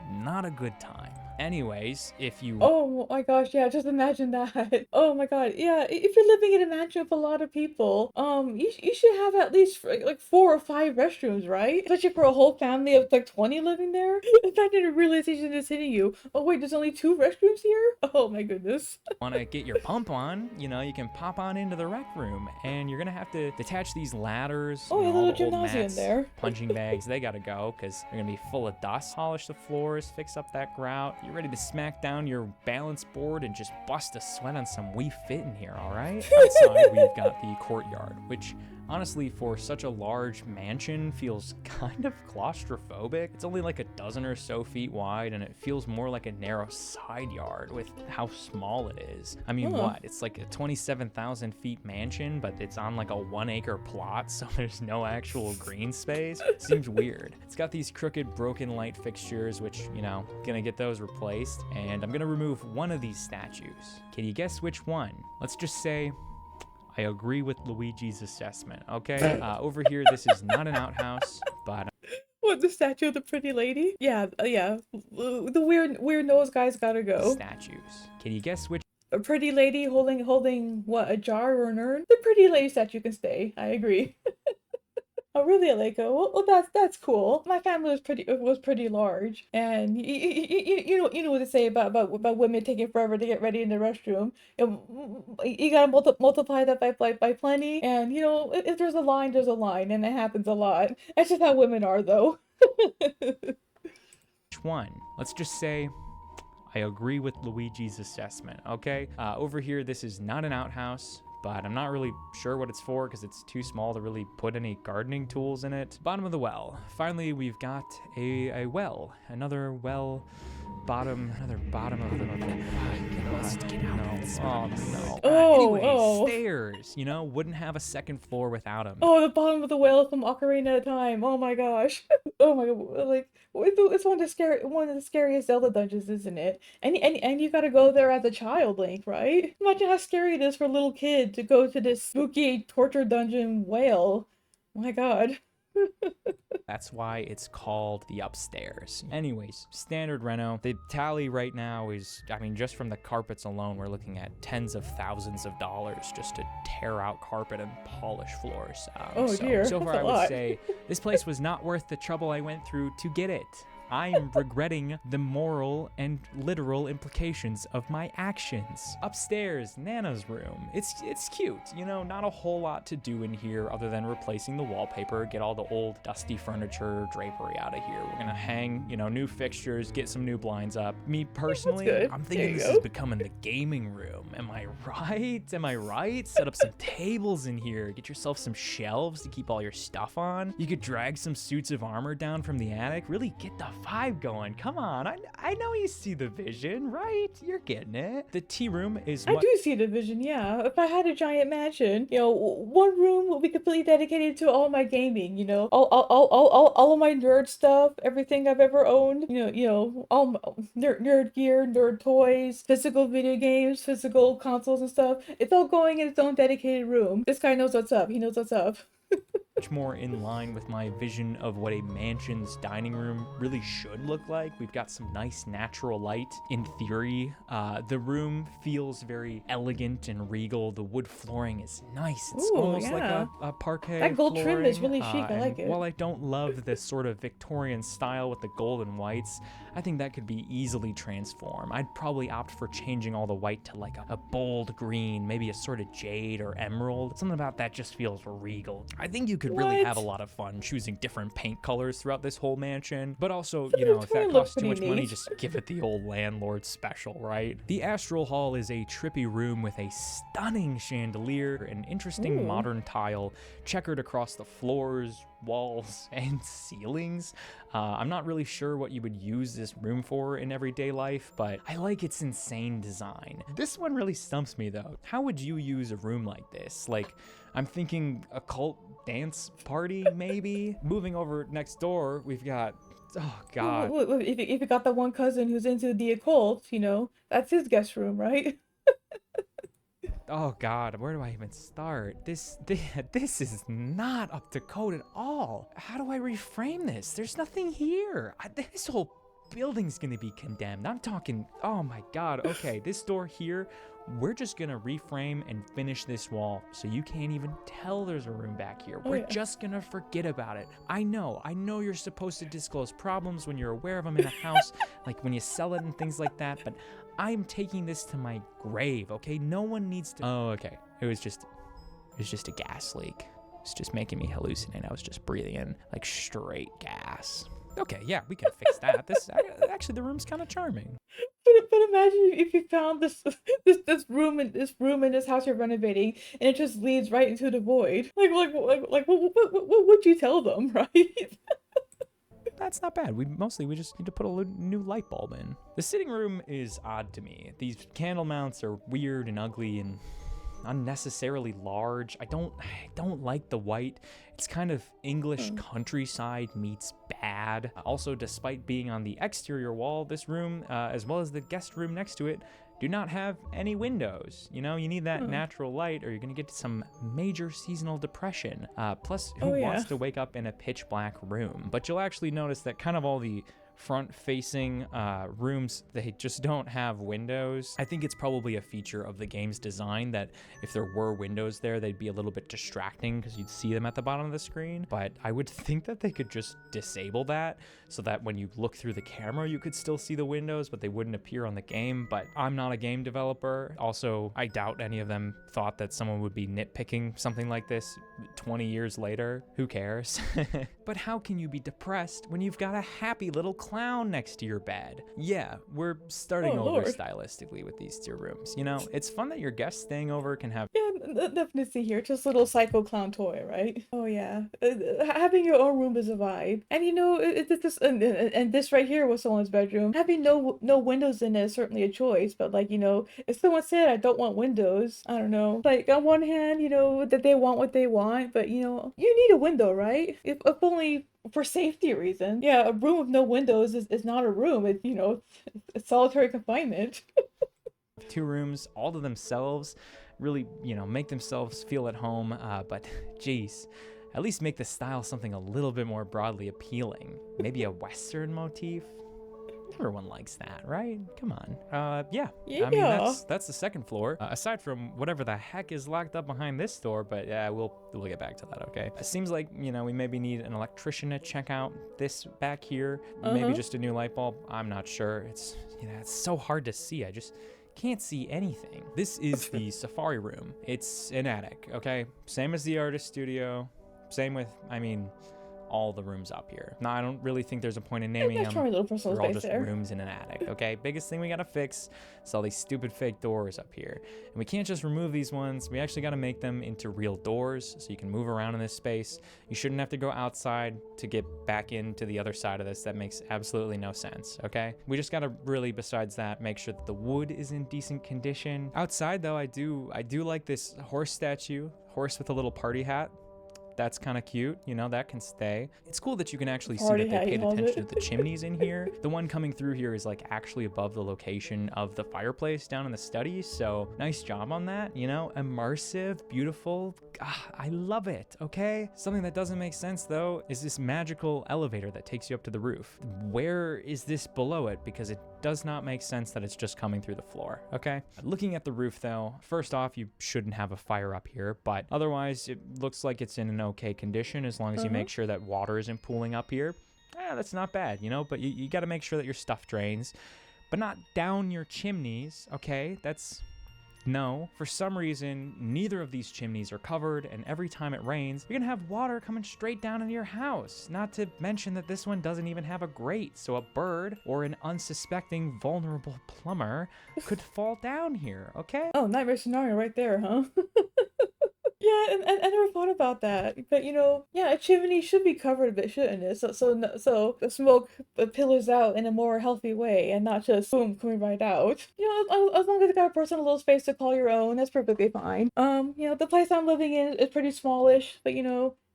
not a good time. Anyways, if you... Oh my gosh, yeah, just imagine that. Oh my god, yeah, if you're living in a mansion with a lot of people, you should have at least like 4 or 5 restrooms, right? Especially for a whole family of like 20 living there. In fact, the realization is hitting you. Oh wait, there's only 2 restrooms here? Oh my goodness. Want to get your pump on, you can pop on into the rec room, and you're gonna have to detach these ladders. Oh, yeah, all little the old gymnasium mats, there. punching bags, they gotta go, because they're gonna be full of dust. Polish the floors, fix up that grout. You're ready to smack down your balance board and just bust a sweat on some Wii Fit in here, all right? Outside, we've got the courtyard, which honestly, for such a large mansion, feels kind of claustrophobic. It's only like a dozen or so feet wide, and it feels more like a narrow side yard with how small it is. I mean, Huh. what? It's like a 27,000 feet mansion, but it's on like a 1 acre plot, so there's no actual green space. Seems weird. It's got these crooked, broken light fixtures, which, you know, gonna get those replaced, and I'm gonna remove one of these statues. Can you guess which one? Let's just say I agree with Luigi's assessment, okay? Over here, this is not an outhouse, but What, the statue of the pretty lady? Yeah, yeah. The weird nose guy's gotta go. statues. Can you guess which A pretty lady holding what, a jar or an urn? The pretty lady statue can stay. I agree. Oh, really, Aleko? Well, that's cool. My family was pretty large, and you know what they say about women taking forever to get ready in the restroom. You gotta multiply that by plenty, and you know if there's a line, there's a line, and it happens a lot. That's just how women are, though. one? Let's just say I agree with Luigi's assessment, okay? Over here, this is not an outhouse, but I'm not really sure what it's for because it's too small to really put any gardening tools in it. Bottom of the well. Finally, we've got a well. Another well another bottom of the get out of this. Oh no. Anyways, stairs, you know, wouldn't have a second floor without them. Oh, the bottom of the well from Ocarina of Time. Oh my gosh. Oh my god. Like it's one of the scariest Zelda dungeons, isn't it? And you gotta go there as a child, Link, right? Imagine how scary it is for a little kid to go to this spooky torture dungeon whale. My god. That's why it's called the upstairs. Anyways, standard reno. The tally right now is, I mean, just from the carpets alone, we're looking at tens of thousands of dollars just to tear out carpet and polish floors. Oh dear, so far that's I a would lot. say this place was not worth the trouble I went through to get it. I am regretting the moral and literal implications of my actions. Upstairs, Nana's room. It's cute, you know, not a whole lot to do in here other than replacing the wallpaper, get all the old dusty furniture, drapery out of here. We're gonna hang, you know, new fixtures, get some new blinds up. Me personally, good. I'm thinking this go. is becoming the gaming room. Am I right? Am I right? Set up some tables in here. Get yourself some shelves to keep all your stuff on. You could drag some suits of armor down from the attic. Really get the vibe going. Come on. I know you see the vision, right? You're getting it. The tea room is I what do see the vision, yeah. If I had a giant mansion, you know, one room will be completely dedicated to all my gaming, you know, all of my nerd stuff, everything I've ever owned, all my nerd gear, nerd toys, physical video games, physical consoles and stuff. It's all going in its own dedicated room. This guy knows what's up. He knows what's up. much more in line with my vision of what a mansion's dining room really should look like. We've got some nice natural light. In theory, the room feels very elegant and regal. The wood flooring is nice. It's Ooh, almost like yeah. a parquet That gold trim is flooring, really chic. I like it. While I don't love this sort of Victorian style with the gold and whites, I think that could be easily transformed. I'd probably opt for changing all the white to like a bold green, maybe a sort of jade or emerald. Something about that just feels regal. I think you could really have a lot of fun choosing different paint colors throughout this whole mansion, but also, you know, if that costs too much money, just give it the old landlord special, right? The Astral Hall is a trippy room with a stunning chandelier, an interesting modern tile checkered across the floors, walls, and ceilings. I'm not really sure what you would use this room for in everyday life, but I like its insane design. This one really stumps me though. How would you use a room like this? Like, I'm thinking a cult dance party, maybe? Moving over next door, we've got, oh god. If you got that one cousin who's into the occult, you know, that's his guest room, right? Oh god, where do I even start? This is not up to code at all. How do I reframe this? There's nothing here. This whole building's gonna be condemned. I'm talking, oh my god. Okay, this door here, we're just gonna reframe and finish this wall so you can't even tell there's a room back here. We're just gonna forget about it. I know you're supposed to disclose problems when you're aware of them in a house, like when you sell it and things like that, but I'm taking this to my grave, okay? No one needs to. Oh, okay. It was just a gas leak. It's just making me hallucinate. I was just breathing in like straight gas. Okay, yeah, we can fix that. Actually, the room's kind of charming. But imagine if you found this room in this house you're renovating, and it just leads right into the void. Like what would you tell them, right? That's not bad. We just need to put a new light bulb in. The sitting room is odd to me. These candle mounts are weird and ugly and unnecessarily large. I don't like the white. It's kind of English countryside meets bad. Also, despite being on the exterior wall, this room, as well as the guest room next to it, do not have any windows. You need that natural light or you're gonna get some major seasonal depression. Plus, who wants to wake up in a pitch black room? But you'll actually notice that kind of all the front-facing rooms, they just don't have windows. I think it's probably a feature of the game's design that if there were windows there, they'd be a little bit distracting because you'd see them at the bottom of the screen. But I would think that they could just disable that so that when you look through the camera, you could still see the windows, but they wouldn't appear on the game. But I'm not a game developer. Also, I doubt any of them thought that someone would be nitpicking something like this 20 years later. Who cares? But how can you be depressed when you've got a happy little clown next to your bed? Yeah, we're starting over stylistically with these two rooms. It's fun that your guests staying over can have... Yeah, definitely here. Just a little psycho clown toy, right? Oh, yeah. Having your own room is a vibe. And and this right here was someone's bedroom. Having no windows in it is certainly a choice. But, if someone said, I don't want windows, I don't know. Like, on one hand, that they want what they want. But, you need a window, right? If only for safety reasons. Yeah, a room with no windows is not a room. It's solitary confinement. Two rooms all to themselves, really, make themselves feel at home. But geez, at least make the style something a little bit more broadly appealing. Maybe a Western motif. Everyone likes that, right? Come on. Yeah. I mean, that's the second floor. Aside from whatever the heck is locked up behind this door, but yeah, we'll get back to that, okay? It seems like, we maybe need an electrician to check out this back here. Maybe just a new light bulb. I'm not sure. It's so hard to see. I just can't see anything. This is the safari room. It's an attic, okay? Same as the artist studio. Same with, all the rooms up here. Now, I don't really think there's a point in naming them. They're all just rooms in an attic, okay? Biggest thing we gotta fix is all these stupid fake doors up here. And we can't just remove these ones. We actually gotta make them into real doors so you can move around in this space. You shouldn't have to go outside to get back into the other side of this. That makes absolutely no sense, okay? We just gotta really, besides that, make sure that the wood is in decent condition. Outside, though, I do like this horse statue, horse with a little party hat. That's kind of cute, that can stay. It's cool that you can actually see that they paid attention to the chimneys in here. The one coming through here is actually above the location of the fireplace down in the study, so nice job on that, immersive, beautiful. I love it, okay? Something that doesn't make sense though is this magical elevator that takes you up to the roof. Where is this below it? Because it does not make sense that it's just coming through the floor, okay? Looking at the roof though, first off, you shouldn't have a fire up here, but otherwise it looks like it's in an okay condition as long as you make sure that water isn't pooling up here. That's not bad, but you got to make sure that your stuff drains, but not down your chimneys, okay? No, for some reason, neither of these chimneys are covered, and every time it rains, you're gonna have water coming straight down into your house. Not to mention that this one doesn't even have a grate, so a bird or an unsuspecting vulnerable plumber could fall down here, okay? Oh, nightmare scenario right there, huh? Yeah, and I never thought about that. But a chimney should be covered a bit, shouldn't it? So the smoke pillars out in a more healthy way and not just boom coming right out. As long as you got a personal little space to call your own, that's perfectly fine. The place I'm living in is pretty smallish, but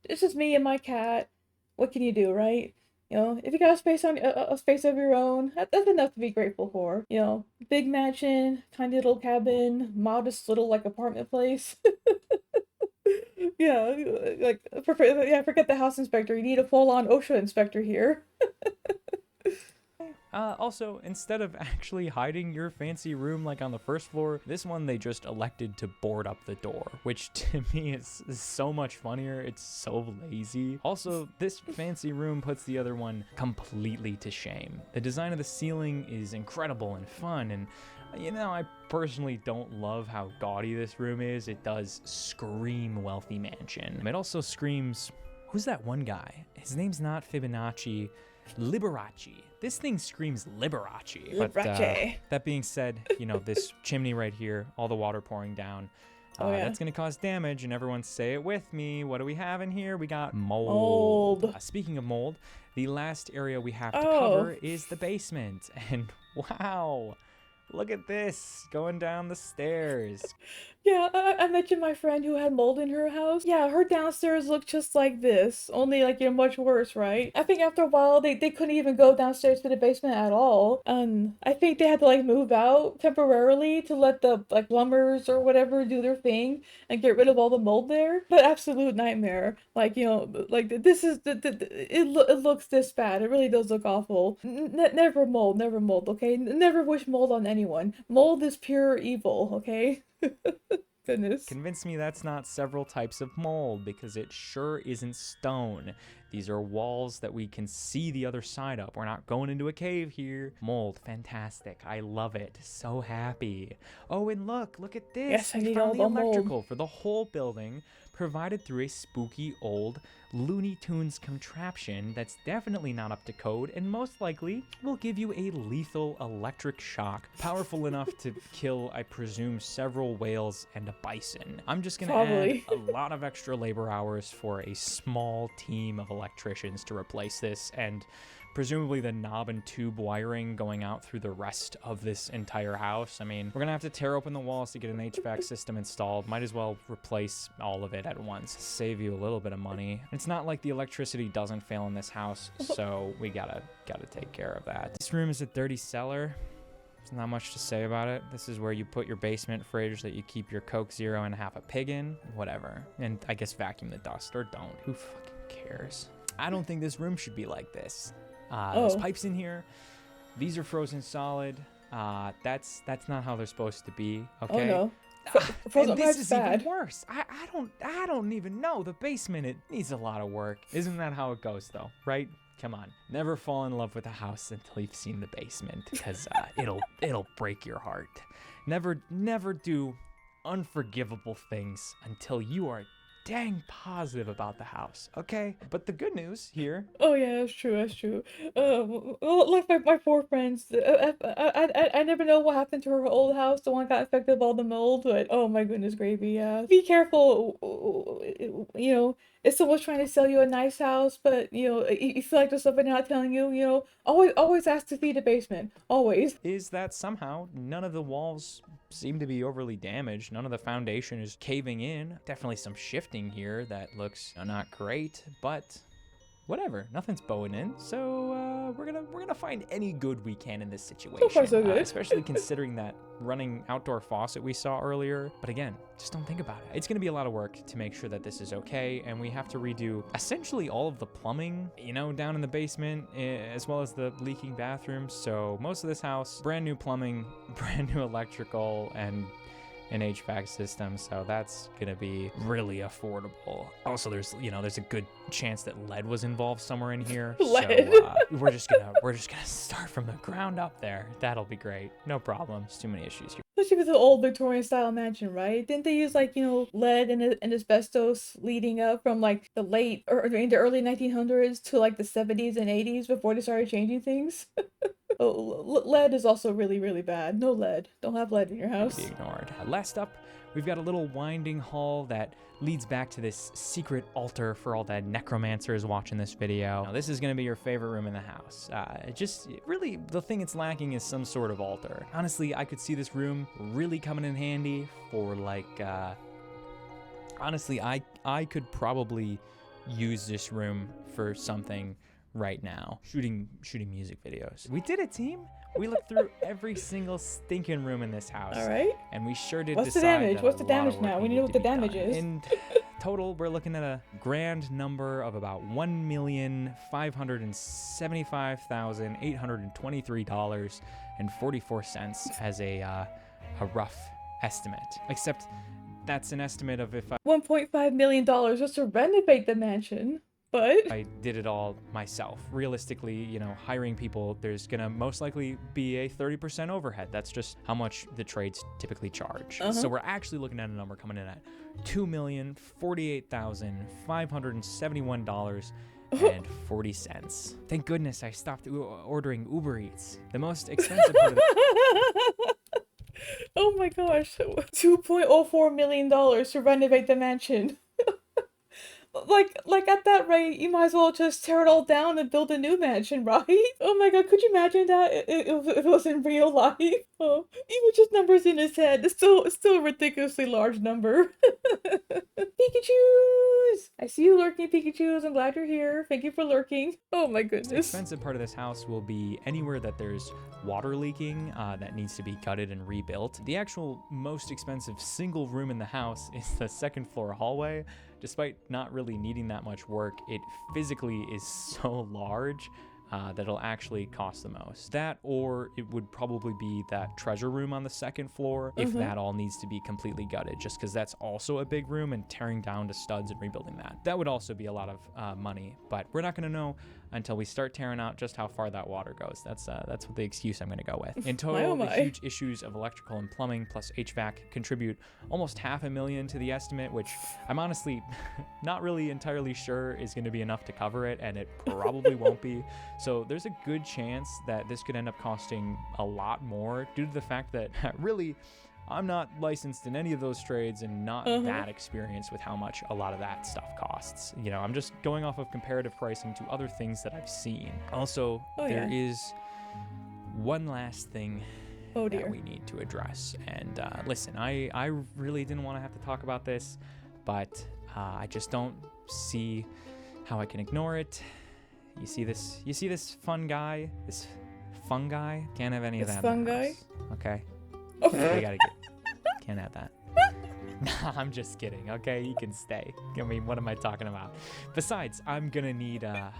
it's just me and my cat. What can you do, right? If you got a space of your own, that's enough to be grateful for. Big mansion, tiny little cabin, modest little apartment place. Yeah, forget the house inspector. You need a full-on OSHA inspector here. Also, instead of actually hiding your fancy room like on the first floor, this one they just elected to board up the door, which to me is so much funnier. It's so lazy. Also, this fancy room puts the other one completely to shame. The design of the ceiling is incredible and fun, and I personally don't love how gaudy this room is. It does scream wealthy mansion. It also screams, who's that one guy? His name's not Fibonacci. Liberace. This thing screams Liberace. But Liberace. that being said, you know, this chimney right here, all the water pouring down, Oh, yeah. that's going to cause damage, and everyone say it with me. What do we have in here? We got mold. Speaking of mold, the last area we have to cover is the basement. And wow, look at this going down the stairs. Yeah, I mentioned my friend who had mold in her house. Yeah, her downstairs looked just like this, only like, you know, much worse, right? I think after a while they couldn't even go downstairs to the basement at all. I think they had to like move out temporarily to let the like plumbers or whatever do their thing and get rid of all the mold there. But absolute nightmare. Like, you know, like this is it looks this bad. It really does look awful. Never mold, okay? Never wish mold on anyone. Mold is pure evil, okay? Goodness. Convince me that's not several types of mold, because it sure isn't stone. These are walls that we can see the other side of. We're not going into a cave here. Mold, fantastic. I love it. So happy. Oh, and look at this. Yes, I need found all the the electrical mold for the whole building, provided through a spooky old Looney Tunes contraption that's definitely not up to code and most likely will give you a lethal electric shock, powerful enough to kill, I presume, several whales and a bison. I'm just gonna add a lot of extra labor hours for a small team of electricians to replace this, and presumably the knob and tube wiring going out through the rest of this entire house. I mean, we're gonna have to tear open the walls to get an HVAC system installed. Might as well replace all of it at once. Save you a little bit of money. It's not like the electricity doesn't fail in this house, so we gotta take care of that. This room is a dirty cellar. There's not much to say about it. This is where you put your basement fridge that you keep your Coke Zero and half a pig in. Whatever. And I guess vacuum the dust, or don't. Who fucking cares? I don't think this room should be like this. There's pipes in here. These are frozen solid. That's not how they're supposed to be. Okay. Oh no. And this is even worse. I don't even know. The basement, it needs a lot of work. Isn't that how it goes though? Right? Come on. Never fall in love with a house until you've seen the basement, because it'll break your heart. Never do unforgivable things until you are dang positive about the house, okay? But the good news here. Oh yeah, that's true. Well, like my poor friends, I never know what happened to her old house. The one got infected with all the mold, but oh my goodness gravy, yeah. Be careful, you know, if someone's trying to sell you a nice house, but you know, you feel like there's something not telling you, you know, always ask to see the basement, always. Is that somehow none of the walls seem to be overly damaged. None of the foundation is caving in. Definitely some shifting here that looks not great, but whatever. Nothing's bowing in, so we're gonna find any good we can in this situation. So far, so good. Especially considering that running outdoor faucet we saw earlier. But again, just don't think about it. It's gonna be a lot of work to make sure that this is okay, and we have to redo essentially all of the plumbing, you know, down in the basement, as well as the leaking bathrooms. So most of this house, brand new plumbing, brand new electrical, and an HVAC system, so that's gonna be really affordable. Also, there's a good chance that lead was involved somewhere in here. Lead. So we're just gonna start from the ground up there. That'll be great. No problems. Too many issues here. Especially with the old Victorian style mansion, right? Didn't they use like, you know, lead and asbestos leading up from like the late or in the early 1900s to like the 70s and 80s before they started changing things? Oh, lead is also really, really bad. No lead. Don't have lead in your house. Be ignored. Last up, we've got a little winding hall that leads back to this secret altar for all the necromancers watching this video. Now, this is going to be your favorite room in the house. Really, the thing it's lacking is some sort of altar. Honestly, I could see this room really coming in handy for like, honestly, I could probably use this room for something right now. Shooting music videos. We did it, team. We looked through every single stinking room in this house. All right. And we sure did What's the decide damage? that What's a the lot damage of now? work We needed know what to the be damage done. is. In total, we're looking at a grand number of about $1,575,823.44 as a rough estimate. Except that's an estimate of if $1.5 million just to renovate the mansion. But I did it all myself. Realistically, you know, hiring people, there's gonna most likely be a 30% overhead. That's just how much the trades typically charge. So we're actually looking at a number coming in at $2,048,571 $2,000,000.40. Thank goodness I stopped ordering Uber Eats. The most expensive part of the Oh my gosh, $2.04 million to renovate the mansion. Like at that rate, you might as well just tear it all down and build a new mansion, right? Oh my god, could you imagine that if it was in real life? Oh, even just numbers in his head, it's still a ridiculously large number. Pikachus! I see you lurking, Pikachus. I'm glad you're here. Thank you for lurking. Oh my goodness. The expensive part of this house will be anywhere that there's water leaking that needs to be gutted and rebuilt. The actual most expensive single room in the house is the second floor hallway. Despite not really needing that much work, it physically is so large that it'll actually cost the most. That, or it would probably be that treasure room on the second floor if that all needs to be completely gutted, just because that's also a big room, and tearing down to studs and rebuilding that would also be a lot of money. But we're not going to know until we start tearing out just how far that water goes. That's what the excuse I'm going to go with. In total, the huge issues of electrical and plumbing plus HVAC contribute almost $500,000 to the estimate, which I'm honestly not really entirely sure is going to be enough to cover it, and it probably won't be. So there's a good chance that this could end up costing a lot more due to the fact that really I'm not licensed in any of those trades and not that experienced with how much a lot of that stuff costs. You know, I'm just going off of comparative pricing to other things that I've seen. Also, there is one last thing that we need to address. And listen, I really didn't want to have to talk about this, but I just don't see how I can ignore it. You see this fun guy, this fungi? Can't have any of that. Fungi? Okay. We gotta can't have that. Nah, I'm just kidding. Okay, you can stay. I mean, what am I talking about? Besides, I'm gonna need a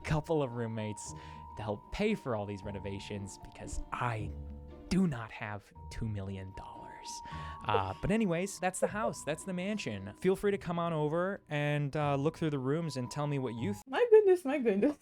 couple of roommates to help pay for all these renovations because I do not have $2 million. But anyways, that's the house. That's the mansion. Feel free to come on over and look through the rooms and tell me what you think. My goodness.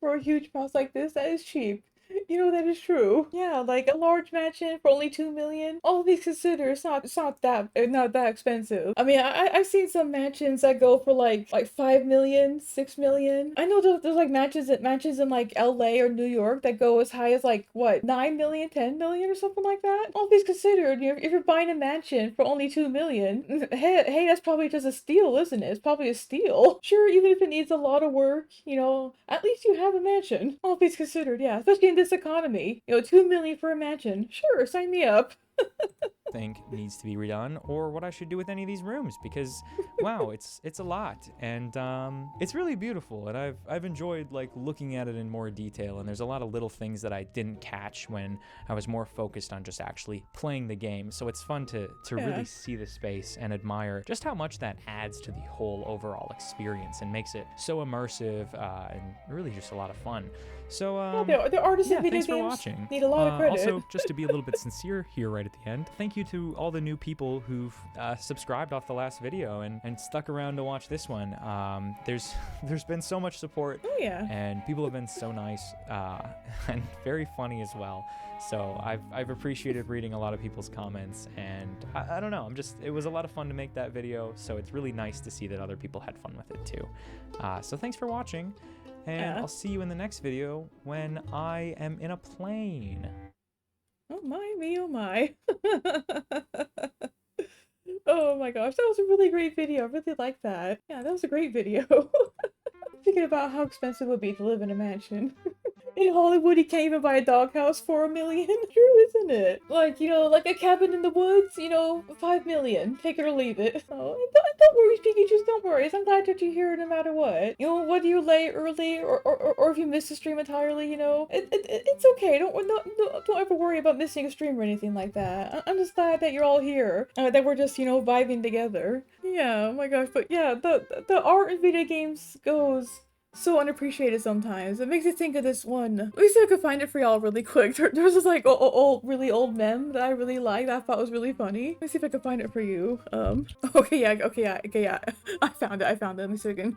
For a huge house like this, that is cheap. You know, that is true. Yeah, like a large mansion for only $2 million. All these considered, it's not that expensive. I mean, I've seen some mansions that go for like $5 million, $6 million. I know there's like mansions in like LA or New York that go as high as like what, $9 million, $10 million or something like that. All these considered, you know, if you're buying a mansion for only $2 million, hey, that's probably just a steal, isn't it? It's probably a steal. Sure, even if it needs a lot of work, you know, at least you have a mansion. All things considered, yeah, especially in this economy. You know, $2 million for a mansion. Sure, sign me up. Think needs to be redone, or what I should do with any of these rooms, because wow, it's a lot, and it's really beautiful, and I've enjoyed like looking at it in more detail, and there's a lot of little things that I didn't catch when I was more focused on just actually playing the game. So it's fun to really see the space and admire just how much that adds to the whole overall experience and makes it so immersive and really just a lot of fun. So the artists in video thanks for games watching. Need a lot of credit. Also, just to be a little bit sincere here right at the end, thank you to all the new people who've subscribed off the last video and stuck around to watch this one. There's been so much support. Oh yeah. And people have been so nice and very funny as well. So I've appreciated reading a lot of people's comments, and I don't know, it was a lot of fun to make that video. So it's really nice to see that other people had fun with it too. So thanks for watching. And I'll see you in the next video when I am in a plane. Oh my, me, oh my. Oh my gosh, that was a really great video. I really like that. Yeah, that was a great video. Thinking about how expensive it would be to live in a mansion. In Hollywood, you can't even buy a doghouse for $1 million. True, isn't it? Like, you know, like a cabin in the woods, you know, $5 million. Take it or leave it. Oh, don't worry, Pikachu, don't worry. I'm glad that you're here no matter what. You know, whether you're late, early, or if you miss the stream entirely, you know, it's okay. Don't ever worry about missing a stream or anything like that. I'm just glad that you're all here. That we're just, you know, vibing together. Yeah, oh my gosh, but yeah, the art in video games goes so unappreciated sometimes. It makes me think of this one. Let me see if I can find it for y'all really quick. There's this like really old meme that I really liked that I thought was really funny. Let me see if I can find it for you. Okay, yeah. I found it. Let me see if I can.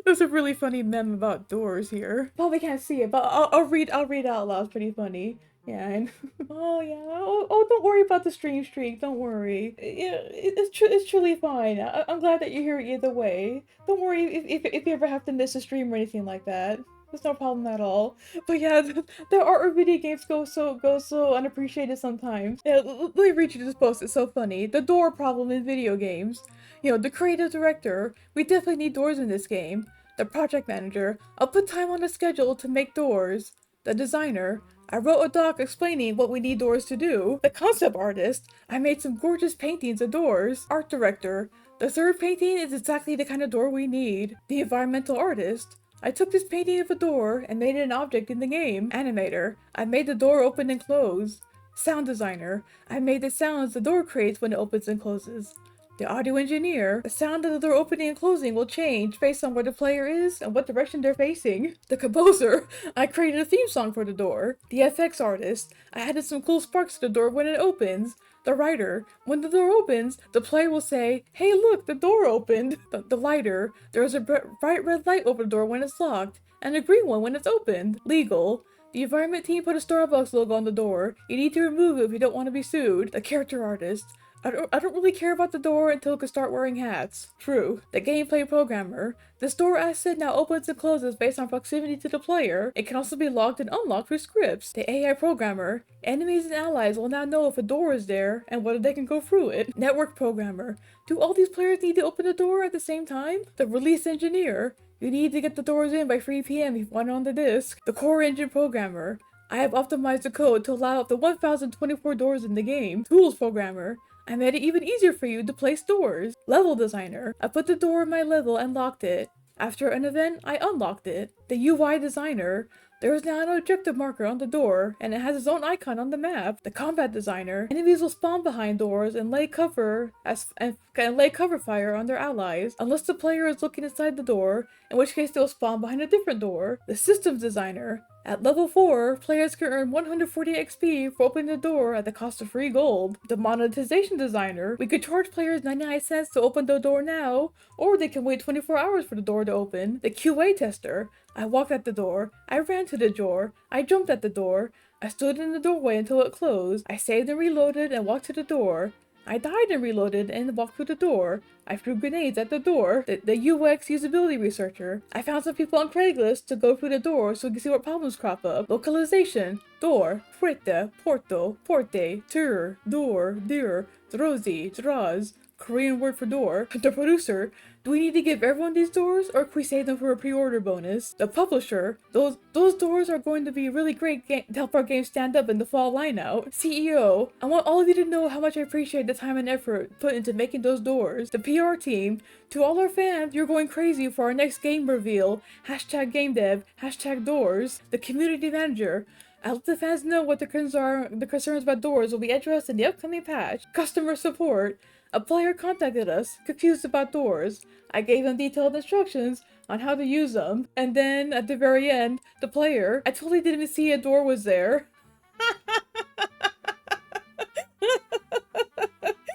There's a really funny meme about doors here. Probably can't see it, but I'll read out loud. It's pretty funny. Yeah, and oh yeah, oh, don't worry about the stream streak. Don't worry. Yeah, it's truly fine. I'm glad that you're here either way. Don't worry if you ever have to miss a stream or anything like that. There's no problem at all. But yeah, the art of video games goes so unappreciated sometimes. Yeah, let me read you this post. It's so funny. The door problem in video games. You know, the creative director. We definitely need doors in this game. The project manager. I'll put time on the schedule to make doors. The designer. I wrote a doc explaining what we need doors to do. The concept artist. I made some gorgeous paintings of doors. Art director. The third painting is exactly the kind of door we need. The environmental artist. I took this painting of a door and made it an object in the game. Animator. I made the door open and close. Sound designer. I made the sounds the door creates when it opens and closes. The audio engineer. The sound of the door opening and closing will change based on where the player is and what direction they're facing. The composer. I created a theme song for the door. The FX artist. I added some cool sparks to the door when it opens. The writer. When the door opens, the player will say, "Hey look, the door opened." The lighter. There is a bright red light over the door when it's locked, and a green one when it's opened. Legal. The environment team put a Starbucks logo on the door. You need to remove it if you don't want to be sued. The character artist. I don't really care about the door until it can start wearing hats. True. The gameplay programmer. This door asset now opens and closes based on proximity to the player. It can also be locked and unlocked through scripts. The AI programmer. Enemies and allies will now know if a door is there and whether they can go through it. Network programmer. Do all these players need to open the door at the same time? The release engineer. You need to get the doors in by 3 p.m. if you want it on the disk. The core engine programmer. I have optimized the code to allow up to 1024 doors in the game. Tools programmer. I made it even easier for you to place doors. Level designer. I put the door in my level and locked it. After an event, I unlocked it. The UI designer. There is now an objective marker on the door, and it has its own icon on the map. The combat designer. Enemies will spawn behind doors and lay cover fire on their allies, unless the player is looking inside the door, in which case they'll spawn behind a different door. The systems designer. At level 4, players can earn 140 XP for opening the door at the cost of free gold. The monetization designer. We could charge players 99 cents to open the door now, or they can wait 24 hours for the door to open. The QA tester. I walked at the door. I ran to the door. I jumped at the door. I stood in the doorway until it closed. I saved and reloaded and walked to the door. I died and reloaded and walked through the door. I threw grenades at the door. The UX usability researcher. I found some people on Craigslist to go through the door so we can see what problems crop up. Localization. Door. Puerta. Porto. Porte. Tur. Door. Dir. Drozi. Draz. Korean word for door. The producer. Do we need to give everyone these doors, or can we save them for a pre-order bonus? The publisher. Those doors are going to be really great to help our game stand up in the fall lineout. CEO. I want all of you to know how much I appreciate the time and effort put into making those doors. The PR team. To all our fans, you're going crazy for our next game reveal. Hashtag game dev. Hashtag doors. The community manager. I let the fans know what the concerns about doors will be addressed in the upcoming patch. Customer support. A player contacted us, confused about doors. I gave them detailed instructions on how to use them. And then, at the very end, the player, I totally didn't even see a door was there.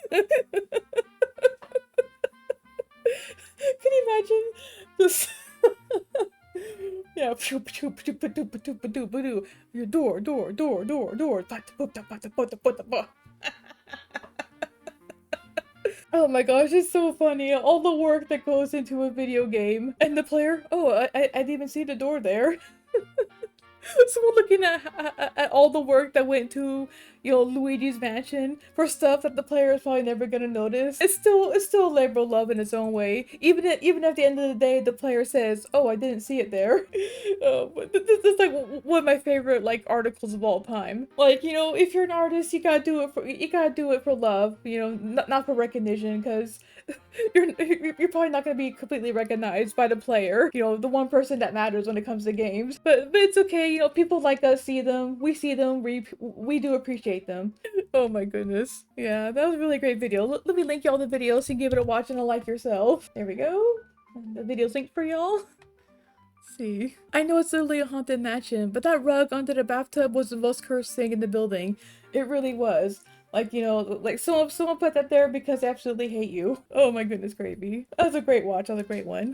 Can you imagine this? Yeah. Your door. Oh my gosh, it's so funny. All the work that goes into a video game. And the player, oh, I didn't even see the door there. So we're looking at all the work that went to, you know, Luigi's mansion for stuff that the player is probably never gonna notice. It's still a labor of love in its own way. Even at the end of the day, the player says, "Oh, I didn't see it there." But this is like one of my favorite like articles of all time. Like, you know, if you're an artist, you gotta do it for love. You know, not for recognition, because you're probably not gonna be completely recognized by the player. You know, the one person that matters when it comes to games. But it's okay. You know, people like us see them. We see them. We do appreciate them. Oh my goodness. Yeah, that was a really great video. Let me link y'all the video so you can give it a watch and a like yourself. There we go. The video's linked for y'all. See. I know it's literally a haunted mansion, but that rug under the bathtub was the most cursed thing in the building. It really was. Like, you know, like someone put that there because they absolutely hate you. Oh my goodness, gravy. That was a great watch. That was a great one.